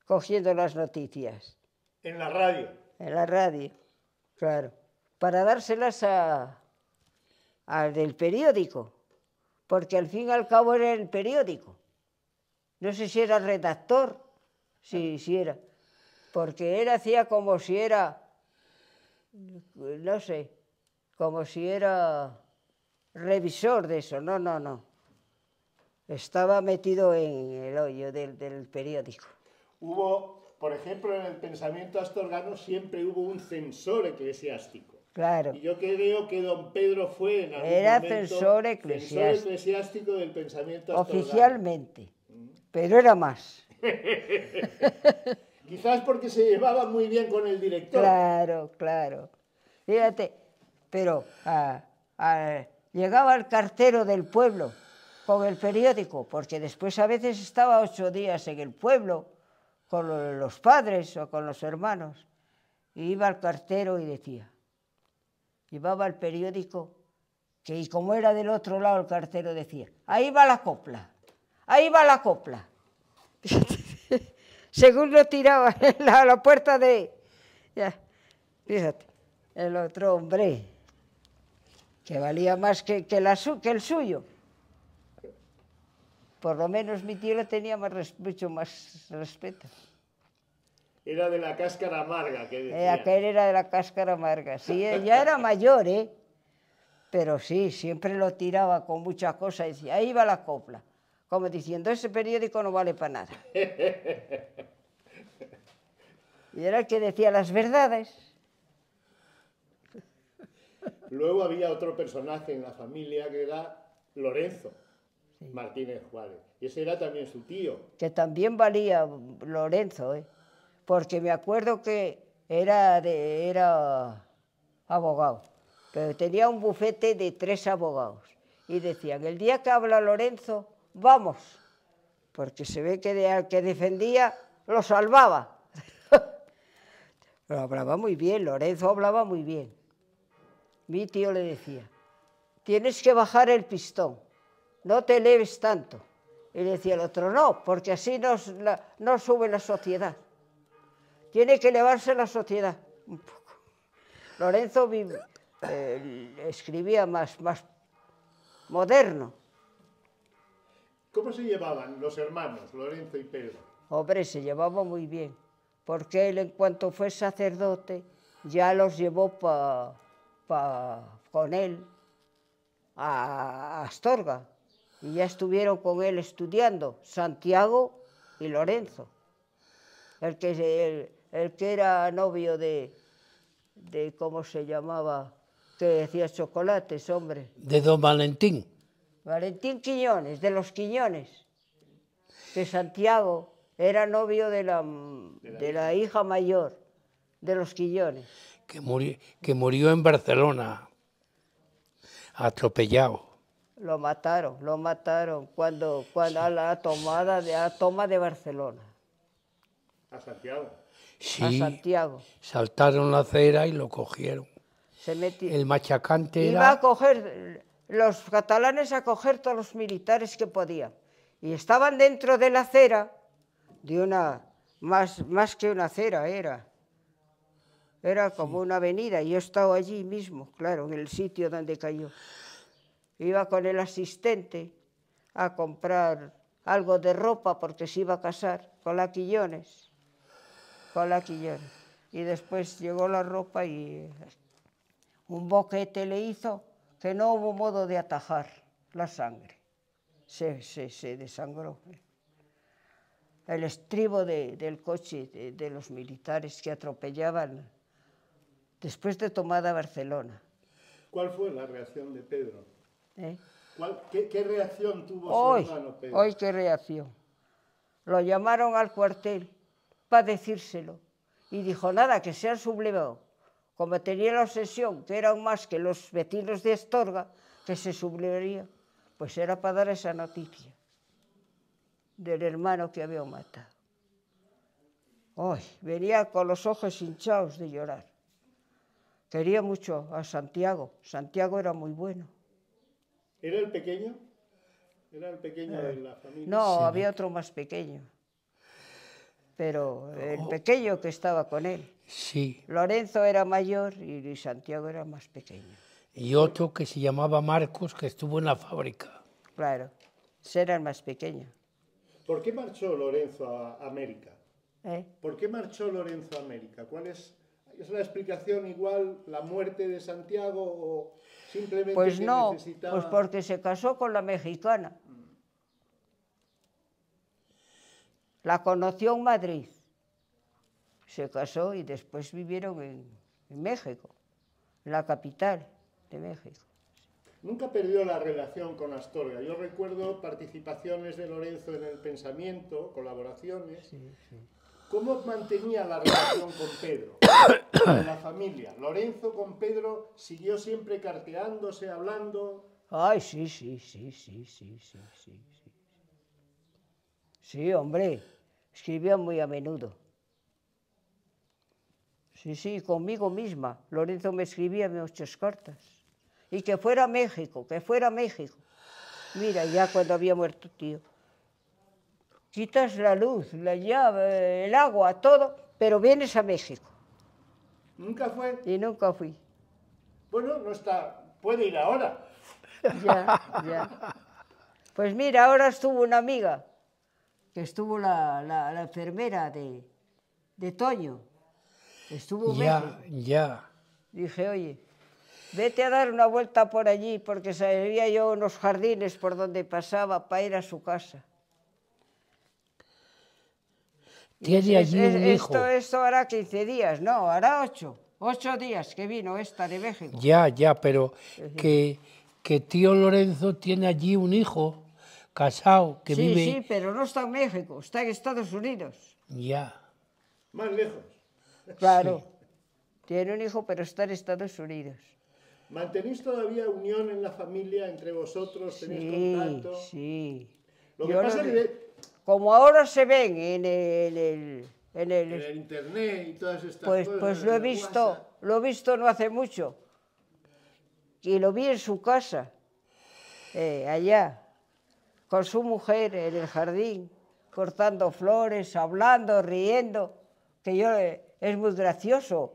cogiendo las noticias. En la radio. En la radio, claro. Para dárselas al del periódico, porque al fin y al cabo era el periódico. No sé si era redactor, si era, porque él hacía como si era, no sé, como si era revisor de eso. No, no, no. Estaba metido en el hoyo del periódico. Hubo, por ejemplo, en el pensamiento astorgano siempre hubo un censor eclesiástico. Claro. Y yo creo que don Pedro fue en algún Era momento censor eclesiástico del pensamiento astorgano. Oficialmente, pero era más. Quizás porque se llevaba muy bien con el director. Claro, claro. Fíjate, pero llegaba el cartero del pueblo con el periódico, porque después a veces estaba 8 días en el pueblo con los padres o con los hermanos, y iba el cartero y decía, llevaba el periódico, y como era del otro lado el cartero decía, ahí va la copla, ahí va la copla. Según lo tiraba a la puerta de... Ya, fíjate, el otro hombre, que valía más que el suyo. Por lo menos mi tío le tenía mucho más respeto. Era de la cáscara amarga, que decía. Aquel era de la cáscara amarga. Sí, ya era mayor, pero sí, siempre lo tiraba con mucha cosa y decía, ahí va la copla. Como diciendo, ese periódico no vale para nada. Y era el que decía las verdades. Luego había otro personaje en la familia que era Lorenzo Martínez Juárez. Y ese era también su tío. Que también valía Lorenzo, porque me acuerdo que era abogado, pero tenía un bufete de 3 abogados. Y decían, el día que habla Lorenzo, vamos, porque se ve que al que defendía lo salvaba. Pero hablaba muy bien, Lorenzo hablaba muy bien. Mi tío le decía, tienes que bajar el pistón, no te eleves tanto. Y le decía el otro, no, porque así no sube la sociedad. Tiene que elevarse la sociedad un poco. Lorenzo escribía más moderno. ¿Cómo se llevaban los hermanos, Lorenzo y Pedro? Hombre, se llevaba muy bien, porque él en cuanto fue sacerdote ya los llevó con él a Astorga, y ya estuvieron con él estudiando, Santiago y Lorenzo. El que era novio de ¿cómo se llamaba? Que decía chocolates, hombre. De don Valentín. Valentín Quiñones, de los Quiñones. Que Santiago era novio de la hija mayor de los Quiñones. Que murió en Barcelona, atropellado. Lo mataron cuando a la toma de Barcelona. ¿A Santiago? Sí, a Santiago. Saltaron la acera y lo cogieron. El machacante iba a coger, los catalanes a coger todos los militares que podían. Y estaban dentro de la acera, más que una acera era como una avenida. Y yo estaba allí mismo, claro, en el sitio donde cayó. Iba con el asistente a comprar algo de ropa porque se iba a casar con la Quiñones. Y después llegó la ropa y un boquete le hizo que no hubo modo de atajar la sangre. Se desangró. El estribo del coche de los militares que atropellaban después de tomada Barcelona. ¿Cuál fue la reacción de Pedro? ¿Eh? ¿Qué reacción tuvo su hermano Pedro? Hoy qué reacción. Lo llamaron al cuartel para decírselo y dijo, nada, que se han sublevado. Como tenía la obsesión, que eran más que los vecinos de Astorga, que se sublevaría, pues era para dar esa noticia. del hermano que había matado. Ay, venía con los ojos hinchados de llorar. Quería mucho a Santiago. Santiago era muy bueno. ¿Era el pequeño? ¿Era el pequeño de la familia? No, Sí. había otro más pequeño. Pero el pequeño que estaba con él. Sí. Lorenzo era mayor y Santiago era más pequeño. Y otro que se llamaba Marcos, que estuvo en la fábrica. Claro, ese era el más pequeño. ¿Por qué marchó Lorenzo a América? ¿Eh? ¿Por qué marchó Lorenzo a América? ¿Cuál es la explicación igual, la muerte de Santiago o simplemente Pues que no, necesitaba...? pues porque se casó con la mexicana. La conoció en Madrid. Se casó y después vivieron en México, en la capital de México. Nunca perdió la relación con Astorga. Yo recuerdo participaciones de Lorenzo en el pensamiento, colaboraciones. Sí, sí. ¿Cómo mantenía la relación con Pedro, con la familia? Lorenzo con Pedro siguió siempre carteándose, hablando. Ay, sí, sí, sí, sí, sí, sí, sí, sí. Sí, hombre, escribía muy a menudo. Sí, sí, conmigo misma. Lorenzo me escribía muchas cartas. Y que fuera a México, que fuera a México. Mira, ya cuando había muerto tío. Quitas la luz, la llave, el agua, todo, pero vienes a México. Nunca fue. Y nunca fui. Bueno, no está. Puede ir ahora. Ya, ya. Pues mira, ahora estuvo una amiga, que estuvo la enfermera de Toño. Estuvo en Ya, México. ya. Dije, oye, vete a dar una vuelta por allí, porque sabía yo unos jardines por donde pasaba para ir a su casa. Tiene allí un hijo. Esto hará 15 días, no, hará 8. 8 días que vino esta de México. Ya, ya, pero que tío Lorenzo tiene allí un hijo casado que Sí, vive... sí, pero no está en México, está en Estados Unidos. Ya. Más lejos. Claro, tiene un hijo, pero está en Estados Unidos. ¿Mantenéis todavía unión en la familia entre vosotros? ¿Tenéis Sí, contacto? sí. Lo que Yo pasa no- es que Como ahora se ven en en el internet y todas estas pues, cosas... pues en el WhatsApp, lo he visto no hace mucho. Y lo vi en su casa, allá, con su mujer en el jardín, cortando flores, hablando, riendo, que yo, es muy gracioso.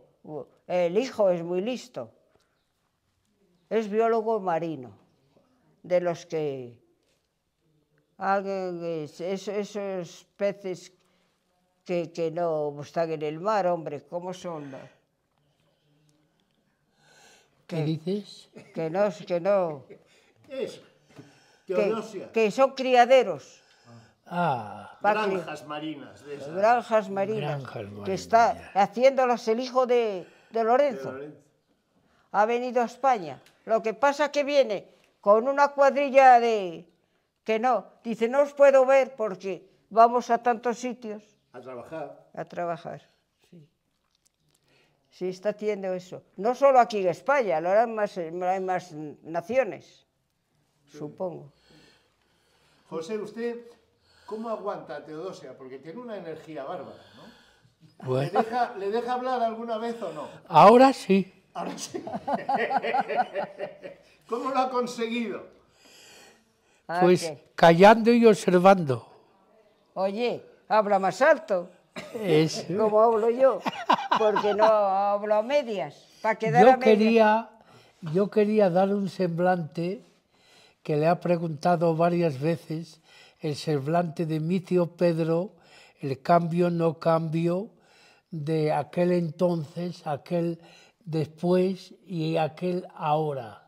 El hijo es muy listo. Es biólogo marino, de los que esos peces que no están en el mar, hombre, ¿cómo son? ¿Qué dices? Que no, Eso. Teodosia. que son criaderos, Ah, Granjas marinas de esas. granjas marinas, Granjas marinas, que está haciéndolas el hijo de de Lorenzo. Lorenzo. Ha venido a España. Lo que pasa que viene con una cuadrilla que no, dice, no os puedo ver porque vamos a tantos sitios A trabajar. a trabajar. Sí, sí está haciendo eso. No solo aquí en España, lo harán en más naciones, supongo. José, ¿usted cómo aguanta a Teodosia? Porque tiene una energía bárbara, ¿no? bueno. ¿Le deja hablar alguna vez o no? Ahora sí. Ahora sí. ¿Cómo lo ha conseguido? Ah, Pues ¿qué? callando y observando. Oye, habla más alto, Es- como hablo yo, porque no hablo a medias, para quedar a medias. yo quería dar un semblante que le ha preguntado varias veces, el semblante de mi tío Pedro, el cambio no cambio de aquel entonces, aquel después y aquel ahora.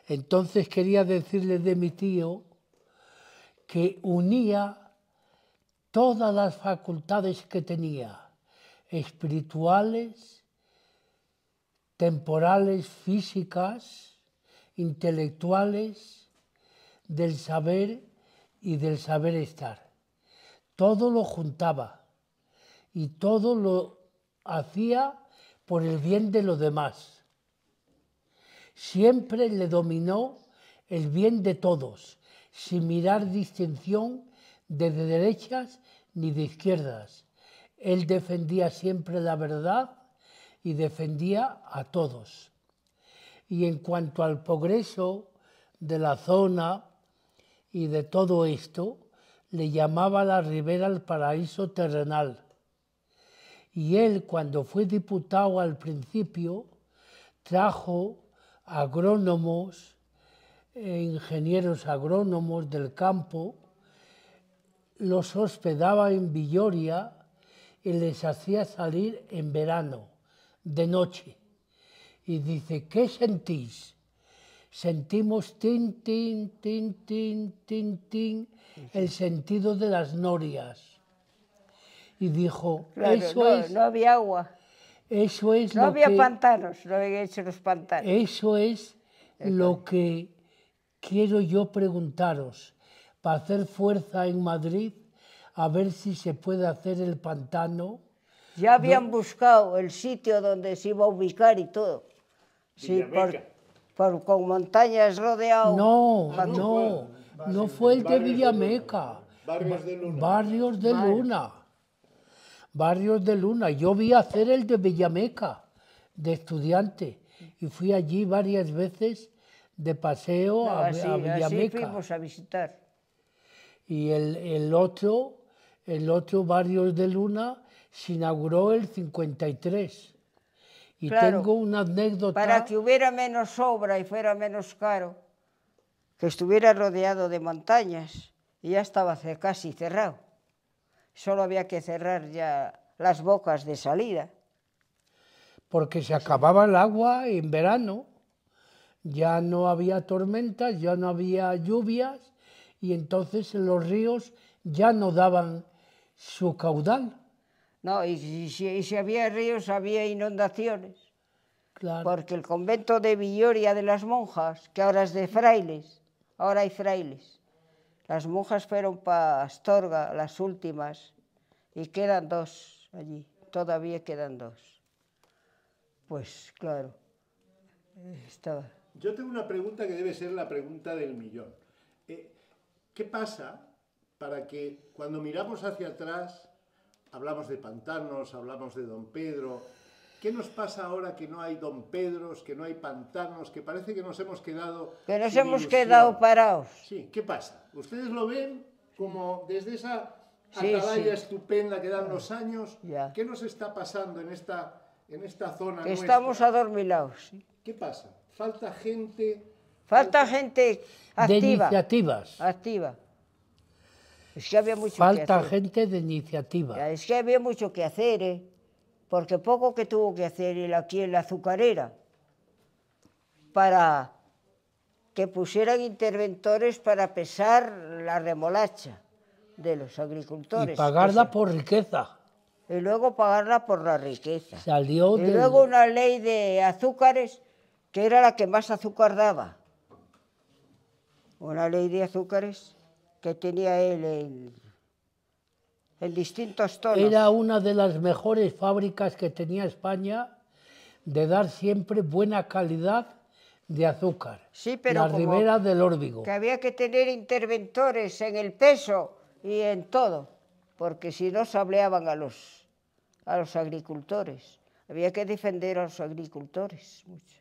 Entonces quería decirle de mi tío que unía todas las facultades que tenía, espirituales, temporales, físicas, intelectuales, del saber y del saber estar. Todo lo juntaba y todo lo hacía por el bien de los demás. Siempre le dominó el bien de todos, sin mirar distinción de derechas ni de izquierdas. Él defendía siempre la verdad y defendía a todos. Y en cuanto al progreso de la zona y de todo esto, le llamaba la Ribera el paraíso terrenal. Y él, cuando fue diputado al principio, trajo agrónomos, ingenieros agrónomos del campo, los hospedaba en Villoria y les hacía salir en verano, de noche. Y dice, ¿qué sentís? Sentimos tin, tin, tin, tin, tin, tin, el sentido de las norias. Y dijo, Claro, eso no, es... no había agua, Eso es no lo había que, pantanos, no habían hecho los pantanos. eso es lo que quiero yo preguntaros, para hacer fuerza en Madrid, a ver si se puede hacer el pantano. Ya habían buscado el sitio donde se iba a ubicar y todo. Sí, con montañas rodeado. No fue el de Villameca. Barrios de Luna. Barrios de Luna. Barrios de Luna. Yo vi hacer el de Villameca, de estudiante, y fui allí varias veces de paseo a Villameca. Así fuimos a visitar. Y el otro Barrios de Luna se inauguró el 53. Y claro, tengo una anécdota. Para que hubiera menos obra y fuera menos caro, que estuviera rodeado de montañas, y ya estaba casi cerrado. Solo había que cerrar ya las bocas de salida. Porque se acababa el agua en verano, ya no había tormentas, ya no había lluvias, y entonces los ríos ya no daban su caudal. No, y si había ríos, había inundaciones. Claro. Porque el convento de Villoria de las monjas, que ahora es de frailes, ahora hay frailes. Las monjas fueron para Astorga, las últimas, y quedan 2 allí, todavía quedan 2. Pues claro, estaba... Yo tengo una pregunta que debe ser la pregunta del millón. ¿Qué pasa para que cuando miramos hacia atrás, hablamos de pantanos, hablamos de Don Pedro, ¿qué nos pasa ahora que no hay Don Pedros, que no hay pantanos, que parece que nos hemos quedado Que nos sin hemos ilusión? quedado parados. Sí, ¿qué pasa? ¿Ustedes lo ven como desde esa Sí, atalaya sí. estupenda que dan los años? Ya. ¿Qué nos está pasando en esta zona Que nuestra? estamos adormilados. ¿Sí? ¿Qué pasa? Falta gente... Falta gente activa. De iniciativas. Activa. Es que había mucho que Falta hacer. gente de iniciativa. Ya, es que había mucho que hacer, ¿eh? Porque poco que tuvo que hacer él aquí en la azucarera para que pusieran interventores para pesar la remolacha de los agricultores. Y pagarla por riqueza. Y luego pagarla por la riqueza. Salió y del- luego una ley de azúcares que era la que más azúcar daba. Una ley de azúcares que tenía él en distintos tonos. Era una de las mejores fábricas que tenía España de dar siempre buena calidad de azúcar. Sí, pero la como Ribera del Órbigo. que había que tener interventores en el peso y en todo, porque si no sableaban a los agricultores. Había que defender a los agricultores mucho,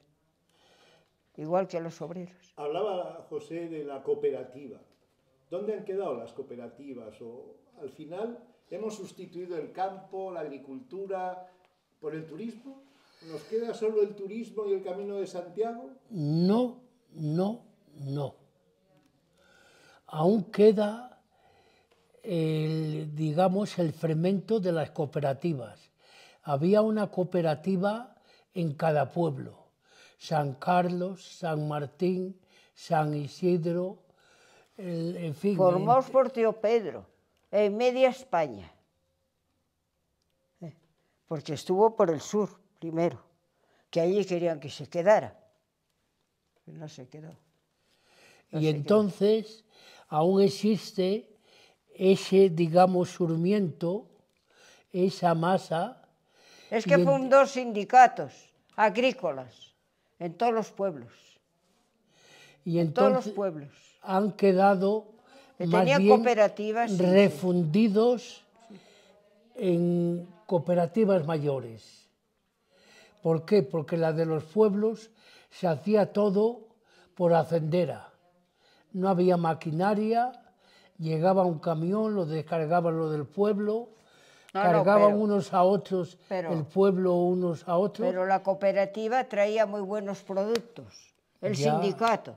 igual que a los obreros. Hablaba José de la cooperativa. ¿Dónde han quedado las cooperativas? O al final hemos sustituido el campo, la agricultura, por el turismo. ¿Nos queda solo el turismo y el Camino de Santiago? No. Aún queda digamos, el fermento de las cooperativas. Había una cooperativa en cada pueblo. San Carlos, San Martín, San Isidro, en fin. Formados por Tío Pedro, en media España. Porque estuvo por el sur primero, que allí querían que se quedara. Pero no se quedó. Y entonces aún existe ese, digamos, surmiento, esa masa. Es que fundó sindicatos agrícolas en todos los pueblos. Y En todos los entonces pueblos. han quedado más Tenían bien cooperativas, sí, refundidos en cooperativas mayores. ¿Por qué? Porque la de los pueblos se hacía todo por hacendera. No había maquinaria, llegaba un camión, lo descargaban lo del pueblo, No, cargaban pero- unos a otros, pero- el pueblo unos a otros. pero la cooperativa traía muy buenos productos. El Ya, sindicato,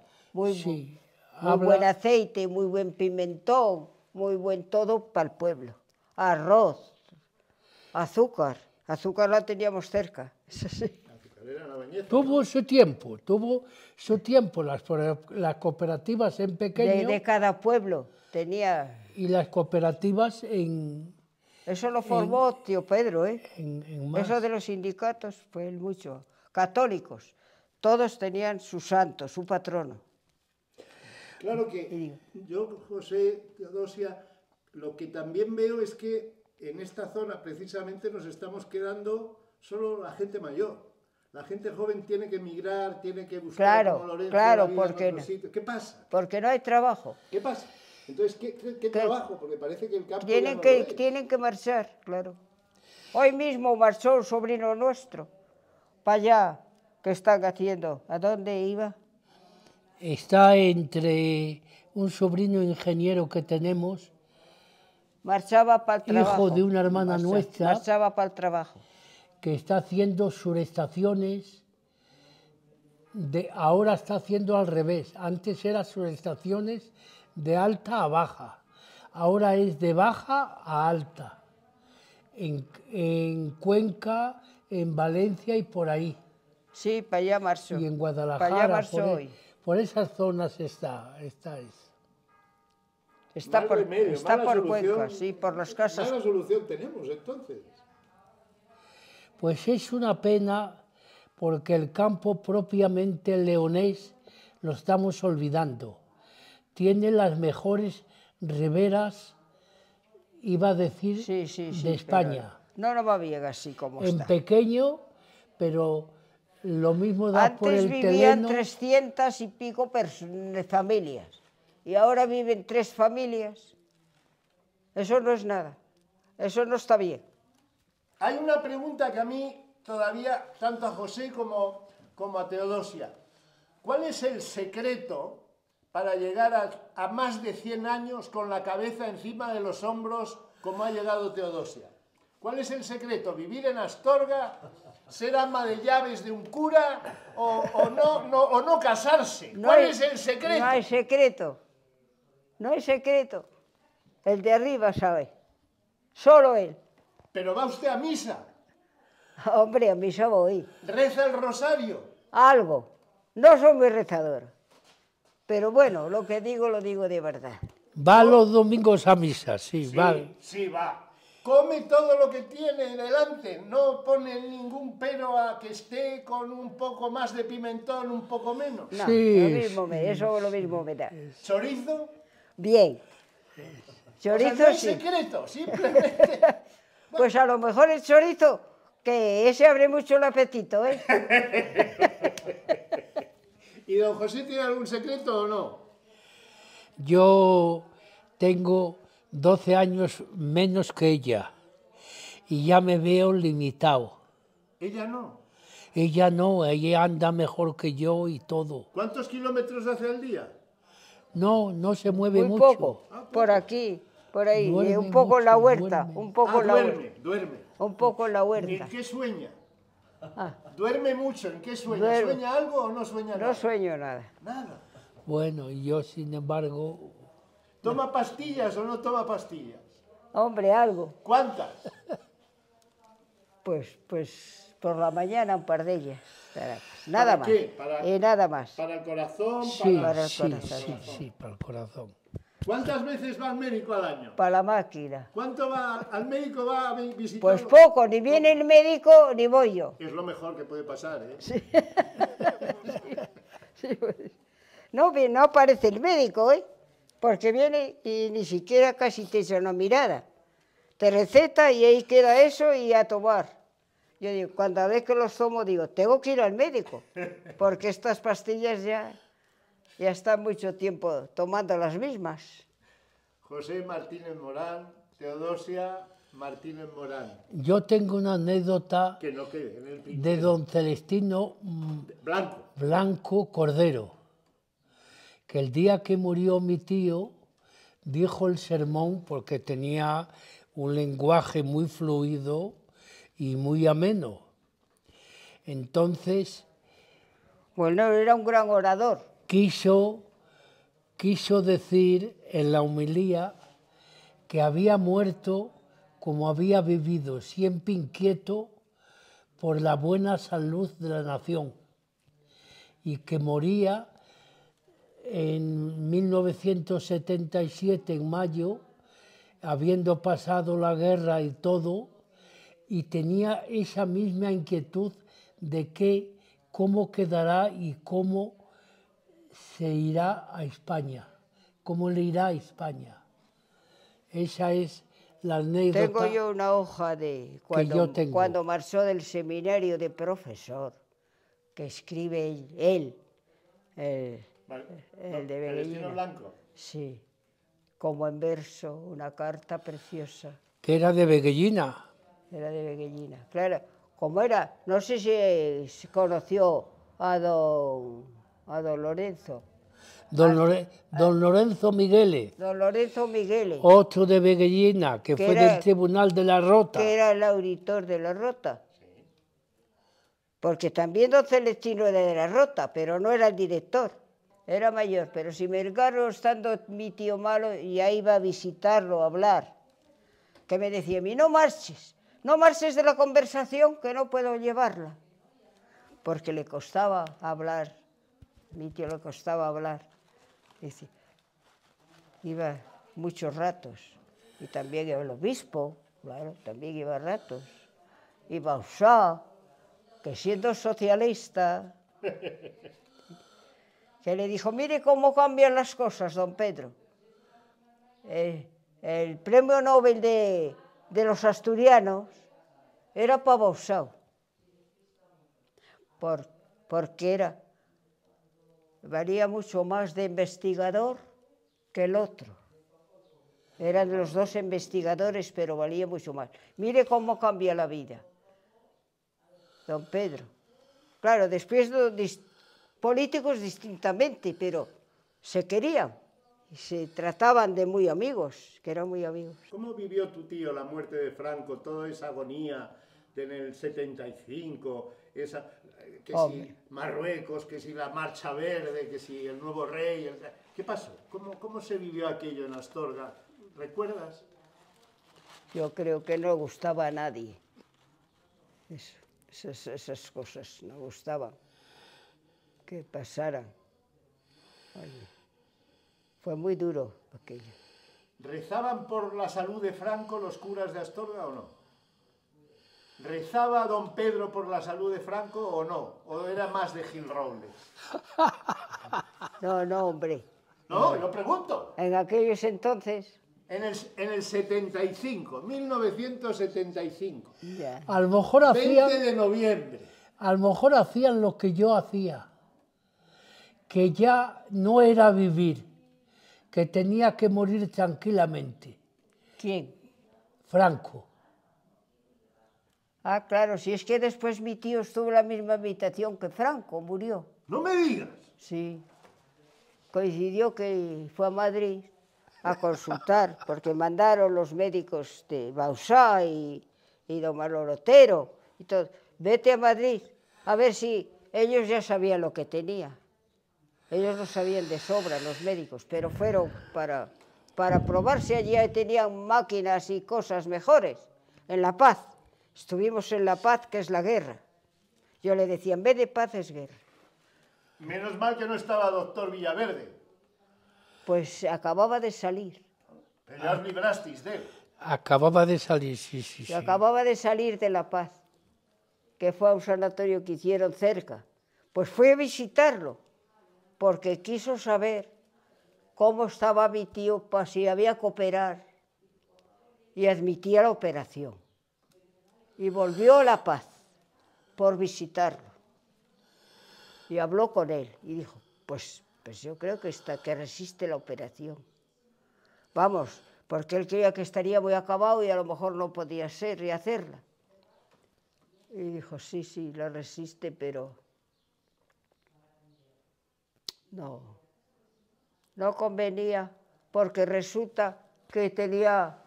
sí, muy buen aceite, muy buen pimentón, muy buen todo para el pueblo. Arroz, azúcar. Azúcar la teníamos cerca, eso sí. tuvo su tiempo las cooperativas en pequeño De cada pueblo tenía... y las cooperativas en Eso lo formó tío Pedro, ¿eh? más. Eso de los sindicatos fue mucho. Católicos, todos tenían su santo, su patrono. Claro que yo, José, Teodosia, lo que también veo es que en esta zona precisamente nos estamos quedando solo la gente mayor. La gente joven tiene que emigrar, tiene que buscar Claro, como Lorenzo claro, la vida en porque otro no. sitio. ¿Qué pasa? Porque no hay trabajo. ¿Qué pasa? Entonces, ¿qué trabajo? Porque parece que el campo ya Tienen no que, lo es. tienen que marchar, claro. Hoy mismo marchó un sobrino nuestro para allá. ¿Qué están haciendo? ¿A dónde iba? Está entre un sobrino ingeniero que tenemos, Marchaba para el trabajo. hijo de una hermana nuestra, Marchaba para el trabajo. que está haciendo surestaciones, ahora está haciendo al revés. Antes eran surestaciones de alta a baja, ahora es de baja a alta, en Cuenca, en Valencia y por ahí. Sí, para allá marchó. Y en Para allá Guadalajara, marchó hoy. por esas zonas está. Está Mal por, remedio, está mala por solución. Cuenca, sí, por las casas. Mala solución tenemos, entonces. Pues es una pena porque el campo propiamente leonés lo estamos olvidando. Tiene las mejores riberas, iba a decir, Sí, sí, sí, de España. No va bien así como En está. pequeño, pero lo mismo da por Antes el vivían terreno. 300 y pico familias y ahora viven 3 familias. Eso no es nada. Eso no está bien. Hay una pregunta que a mí todavía, tanto a José como a Teodosia. ¿Cuál es el secreto para llegar a más de 100 años con la cabeza encima de los hombros como ha llegado Teodosia? ¿Cuál es el secreto? ¿Vivir en Astorga? ¿Ser ama de llaves de un cura? ¿O no casarse? ¿Cuál es el secreto? No hay secreto. No hay secreto. El de arriba sabe. Solo él. Pero va usted a misa, Hombre, a misa voy. reza el rosario. Algo. No soy muy rezador. Pero bueno, lo que digo lo digo de verdad. Va los domingos a misa, sí, va. Sí, va. Come todo lo que tiene delante, no pone ningún pero a que esté con un poco más de pimentón, un poco menos. No, Sí, lo mismo eso lo mismo me da. ¿Chorizo? Bien. O sea, Chorizo no hay sí. secreto, simplemente... Pues a lo mejor el chorizo, que ese abre mucho el apetito, ¿eh? ¿Y don José tiene algún secreto o no? Yo tengo 12 años menos que ella y ya me veo limitado. Ella no. Ella no, ella anda mejor que yo y todo. ¿Cuántos kilómetros hace al día? No, no se mueve Muy mucho. poco. Por aquí, por ahí. Duerme Un poco en la mucho, huerta. duerme. Un poco en la huerta. Duerme. Un poco en la ¿En huerta. qué sueña? Ah, Duerme mucho, ¿en qué sueña? Duerme. ¿Sueña algo o no sueña nada? no sueño nada. Nada. Bueno, y yo sin embargo, ¿Toma pastillas o no toma pastillas? Hombre, algo. ¿Cuántas? Pues por la mañana un par de ellas. Nada más. qué? Nada más. ¿Para el corazón? sí, Para el sí, corazón. sí, para el corazón. ¿Cuántas veces va al médico al año? Para la máquina. ¿Cuánto va al médico va a visitar? Pues poco, ni viene el médico ni voy yo. Es lo mejor que puede pasar, ¿eh? Sí, pues. No aparece el médico, ¿eh? Porque viene y ni siquiera casi te echa una mirada. Te receta y ahí queda eso y a tomar. Yo digo, cuando vez que los tomo, digo, tengo que ir al médico, porque estas pastillas ya están mucho tiempo tomando las mismas. José Martínez Morán, Teodosia Martínez Morán. Yo tengo una anécdota Que no quede en el de tintero. don Celestino Blanco. Blanco Cordero, que el día que murió mi tío dijo el sermón porque tenía un lenguaje muy fluido y muy ameno. Entonces Bueno, era un gran orador. quiso decir en la homilía que había muerto como había vivido, siempre inquieto por la buena salud de la nación, y que moría en 1977, en mayo, habiendo pasado la guerra y todo, y tenía esa misma inquietud de cómo quedará y cómo se irá a España, cómo le irá a España. Esa es la anécdota. Tengo yo una hoja de cuando marchó del seminario de profesor, que escribe él, el de Beguellina. Blanco. Sí, como en verso, una carta preciosa. Que era de Beguellina. Era de Beguellina, claro. Como era, no sé si conoció a don Lorenzo. Don Lorenzo Migueles, Don Lorenzo Migueles, otro de Beguellina, que fue del Tribunal de la Rota. que era el auditor de la Rota. Porque también don Celestino era de la Rota, pero no era el director, era mayor. Pero si me encargo estando mi tío malo, y ahí iba a visitarlo, a hablar, que me decía a mí, no marches de la conversación, que no puedo llevarla. Porque le costaba hablar, mi tío le costaba hablar. Dice, iba muchos ratos. Y también iba el obispo, claro, también iba ratos. Y Bauzá, que siendo socialista, que le dijo, mire cómo cambian las cosas, don Pedro. El premio Nobel de los asturianos era para Bauzá, porque valía mucho más de investigador que el otro. Eran los dos investigadores, pero valía mucho más. Mire cómo cambia la vida, don Pedro. Claro, después políticos distintamente, pero se querían y se trataban de muy amigos, que eran muy amigos. ¿Cómo vivió tu tío la muerte de Franco, toda esa agonía en el 75, que si Marruecos, que si la Marcha Verde, que si el nuevo rey? ¿Qué pasó? ¿Cómo se vivió aquello en Astorga? ¿Recuerdas? Yo creo que no gustaba a nadie. Esas cosas no gustaban que pasaran. Oye, fue muy duro aquello. ¿Rezaban por la salud de Franco los curas de Astorga o no? ¿Rezaba don Pedro por la salud de Franco o no? ¿O era más de Gil Robles? No, hombre. No, yo pregunto. En aquellos entonces... En el 75, 1975. Ya. A lo mejor 20 de noviembre. A lo mejor hacían lo que yo hacía, que ya no era vivir, que tenía que morir tranquilamente. ¿Quién? Franco. Ah, claro, si es que después mi tío estuvo en la misma habitación que Franco, murió. ¡No me digas! Sí, coincidió que fue a Madrid a consultar, porque mandaron los médicos de Bauzá y don Manolo Otero y todo. Vete a Madrid, a ver si ellos ya sabían lo que tenía. Ellos lo sabían de sobra, los médicos, pero fueron para probarse allí, tenían máquinas y cosas mejores. En La Paz, estuvimos en La Paz, que es la guerra. Yo le decía, en vez de paz es guerra. Menos mal que no estaba doctor Villaverde. Pues acababa de salir. Pero ya os librasteis de él. Acababa de salir, sí. Acababa de salir de La Paz, que fue a un sanatorio que hicieron cerca. Pues fui a visitarlo, porque quiso saber cómo estaba mi tío, si había que operar, y admitía la operación. Y volvió a La Paz por visitarlo. Y habló con él y dijo, pues yo creo que resiste la operación. Vamos, porque él creía que estaría muy acabado y a lo mejor no podía ser y hacerla. Y dijo, sí, sí, lo resiste, pero no convenía, porque resulta que tenía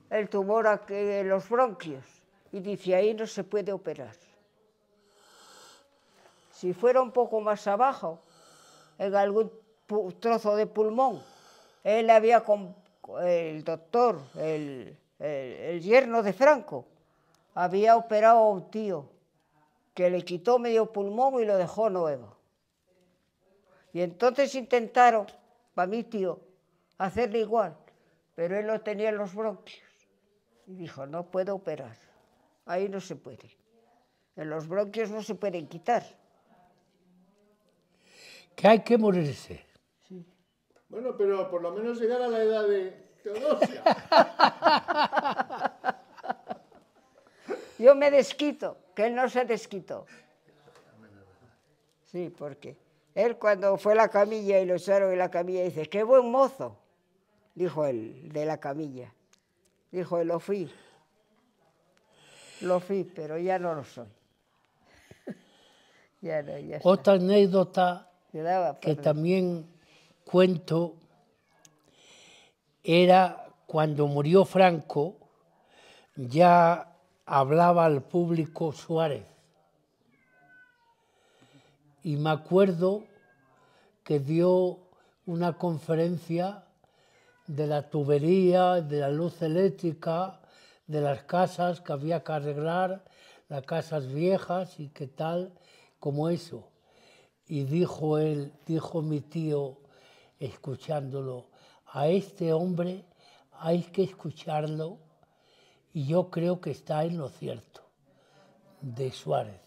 el tumor aquí en los bronquios y dice, ahí no se puede operar. Si fuera un poco más abajo, en algún trozo de pulmón, él había, el doctor, el yerno de Franco, había operado a un tío que le quitó medio pulmón y lo dejó nuevo. Y entonces intentaron, para mi tío, hacerle igual, pero él lo tenía en los bronquios. Y dijo, no puedo operar, ahí no se puede. En los bronquios no se pueden quitar. Que hay que morirse. Sí. Bueno, pero por lo menos llegar a la edad de Teodosia. Yo me desquito, que él no se desquitó. Sí, porque él cuando fue a la camilla y lo echaron en la camilla, dice, qué buen mozo, dijo él, de la camilla. Dijo, lo fui, pero ya no lo soy. Ya no, ya está. Otra anécdota que también cuento era cuando murió Franco, ya hablaba al público Suárez. Y me acuerdo que dio una conferencia de la tubería, de la luz eléctrica, de las casas que había que arreglar, las casas viejas y qué tal, como eso. Y dijo él, dijo mi tío, escuchándolo, a este hombre hay que escucharlo y yo creo que está en lo cierto, de Suárez.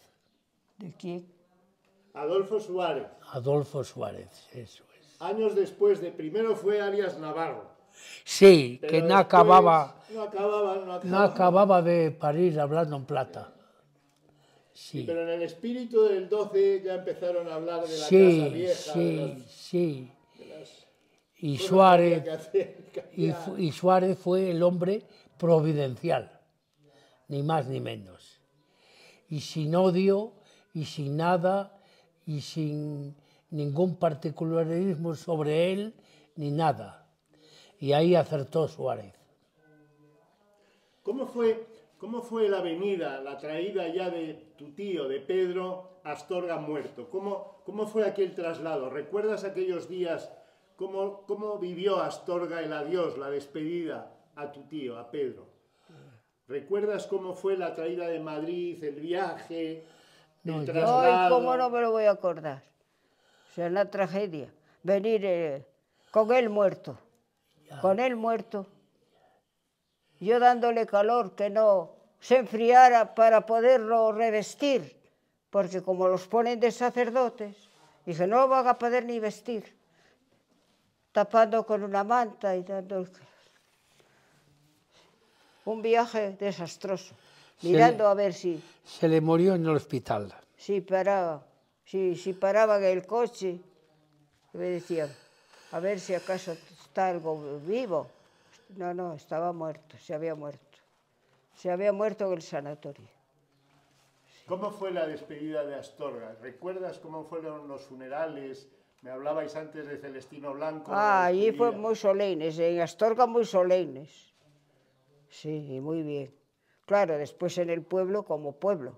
¿De quién? Adolfo Suárez. Adolfo Suárez, eso es. Años después de primero fue Arias Navarro. Sí, Pero que no después no acababa de parir hablando en plata. Sí. Pero en el espíritu del 12 ya empezaron a hablar de la casa vieja. Sí. Y Suárez fue el hombre providencial, ni más ni menos. Y sin odio, y sin nada, y sin ningún particularismo sobre él, ni nada. Y ahí acertó Suárez. ¿Cómo fue la venida, la traída ya de tu tío, de Pedro, a Astorga muerto? ¿Cómo fue aquel traslado? ¿Recuerdas aquellos días? ¿Cómo vivió Astorga el adiós, la despedida a tu tío, a Pedro? ¿Recuerdas cómo fue la traída de Madrid, el viaje, el traslado? Ay, cómo no me lo voy a acordar. O sea, una tragedia. Venir con él muerto. Con él muerto. Yo dándole calor, que no se enfriara para poderlo revestir, porque como los ponen de sacerdotes, dije, no lo van a poder ni vestir, tapando con una manta y dando... Un viaje desastroso, mirando a ver si... Se le murió en el hospital. Si paraban el coche, me decían, a ver si acaso está algo vivo. No, estaba muerto, se había muerto. Se había muerto en el sanatorio. ¿Cómo fue la despedida de Astorga? ¿Recuerdas cómo fueron los funerales? Me hablabais antes de Celestino Blanco. Allí fue muy solemnes, en Astorga muy solemnes. Sí, muy bien. Claro, después en el pueblo como pueblo.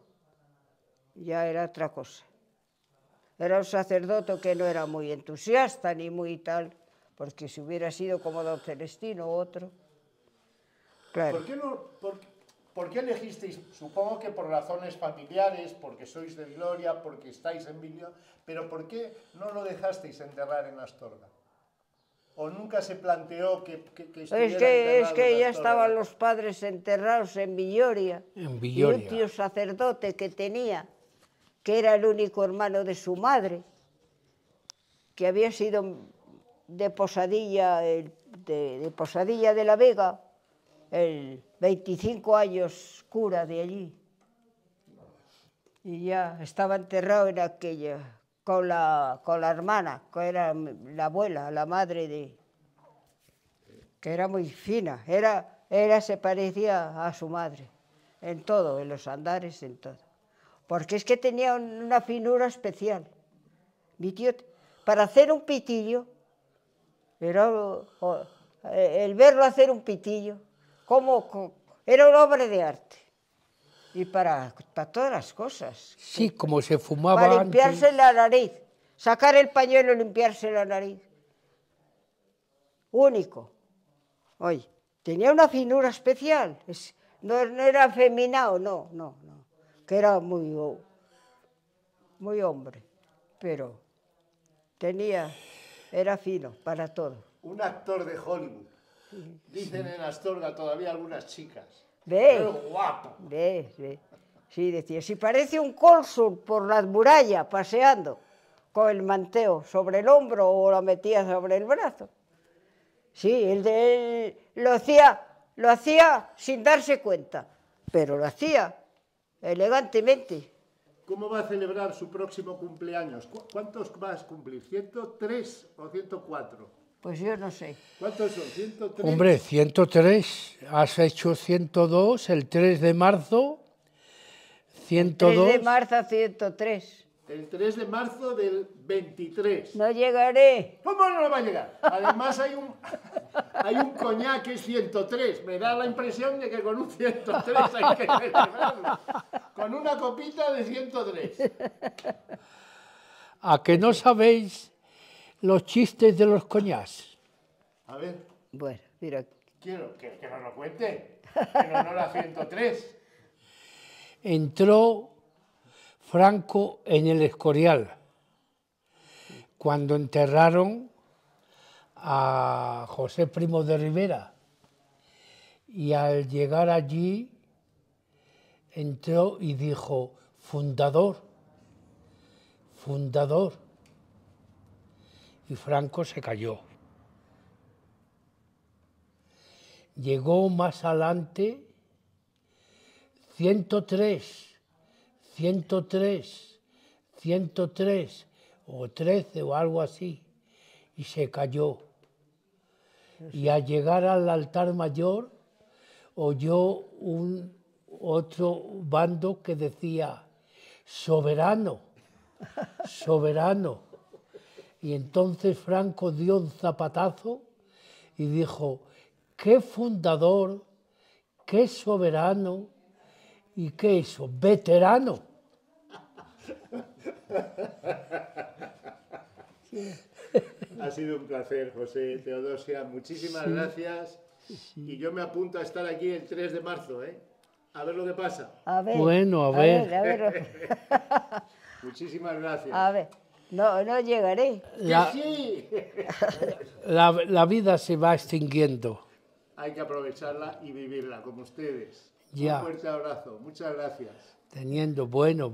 Ya era otra cosa. Era un sacerdote que no era muy entusiasta ni muy tal, porque si hubiera sido como don Celestino u otro... Claro. ¿Por qué elegisteis? Supongo que por razones familiares, porque sois de Villorria, porque estáis en Villorria, pero ¿por qué no lo dejasteis enterrar en Astorga? ¿O nunca se planteó que estuviera enterrado Es que ya en Astorga? estaban los padres enterrados en Villorria. En Y un Villorria. tío sacerdote que tenía, que era el único hermano de su madre, que había sido de Posadilla, de Posadilla de la Vega, el 25 años cura de allí. Y ya estaba enterrado en aquella, con la hermana, que era la abuela, la madre de... que era muy fina, se parecía a su madre, en todo, en los andares, en todo. Porque es que tenía una finura especial. Mi tío, para hacer un pitillo, el verlo hacer un pitillo, era una obra de arte. Y para todas las cosas. Sí, como se fumaba para limpiarse antes. la nariz, sacar el pañuelo y limpiarse la nariz. Único. Oye, tenía una finura especial. No era afeminado, no. Que era muy hombre. Pero era fino para todo. Un actor de Hollywood. Dicen en Astorga todavía algunas chicas. Ve. Pero guapo. Ve. Sí, decía, si parece un cónsul por las murallas paseando con el manteo sobre el hombro o lo metía sobre el brazo. Sí, él lo hacía sin darse cuenta, pero lo hacía elegantemente. ¿Cómo va a celebrar su próximo cumpleaños? ¿Cuántos vas a cumplir? ¿103 o 104? Pues yo no sé. ¿Cuántos son? ¿103? Hombre, 103, has hecho 102, el 3 de marzo, 102. 3 de marzo 103. El 3 de marzo del 23. No llegaré. ¿Cómo no va a llegar? Además hay un coñac que es 103. Me da la impresión de que con un 103 hay que celebrarlo. Con una copita de 103. ¿A que no sabéis los chistes de los coñás? A ver, Bueno, mira. quiero que nos lo cuente. En honor a 103. Entró Franco en el Escorial cuando enterraron a José Primo de Rivera, y al llegar allí entró y dijo: fundador, y Franco se cayó. Llegó más adelante 103 o 13 o algo así, y se cayó. Y al llegar al altar mayor oyó otro bando que decía: soberano. Y entonces Franco dio un zapatazo y dijo: qué fundador, qué soberano y qué eso, veterano. Ha sido un placer, José Teodosia. Muchísimas gracias. Y yo me apunto a estar aquí el 3 de marzo, ¿eh? A ver lo que pasa. A ver. Bueno, a ver. A ver. Muchísimas gracias. A ver. No llegaré. La, Sí. la vida se va extinguiendo. Hay que aprovecharla y vivirla, como ustedes. Ya. Un fuerte abrazo. Muchas gracias. Teniendo bueno.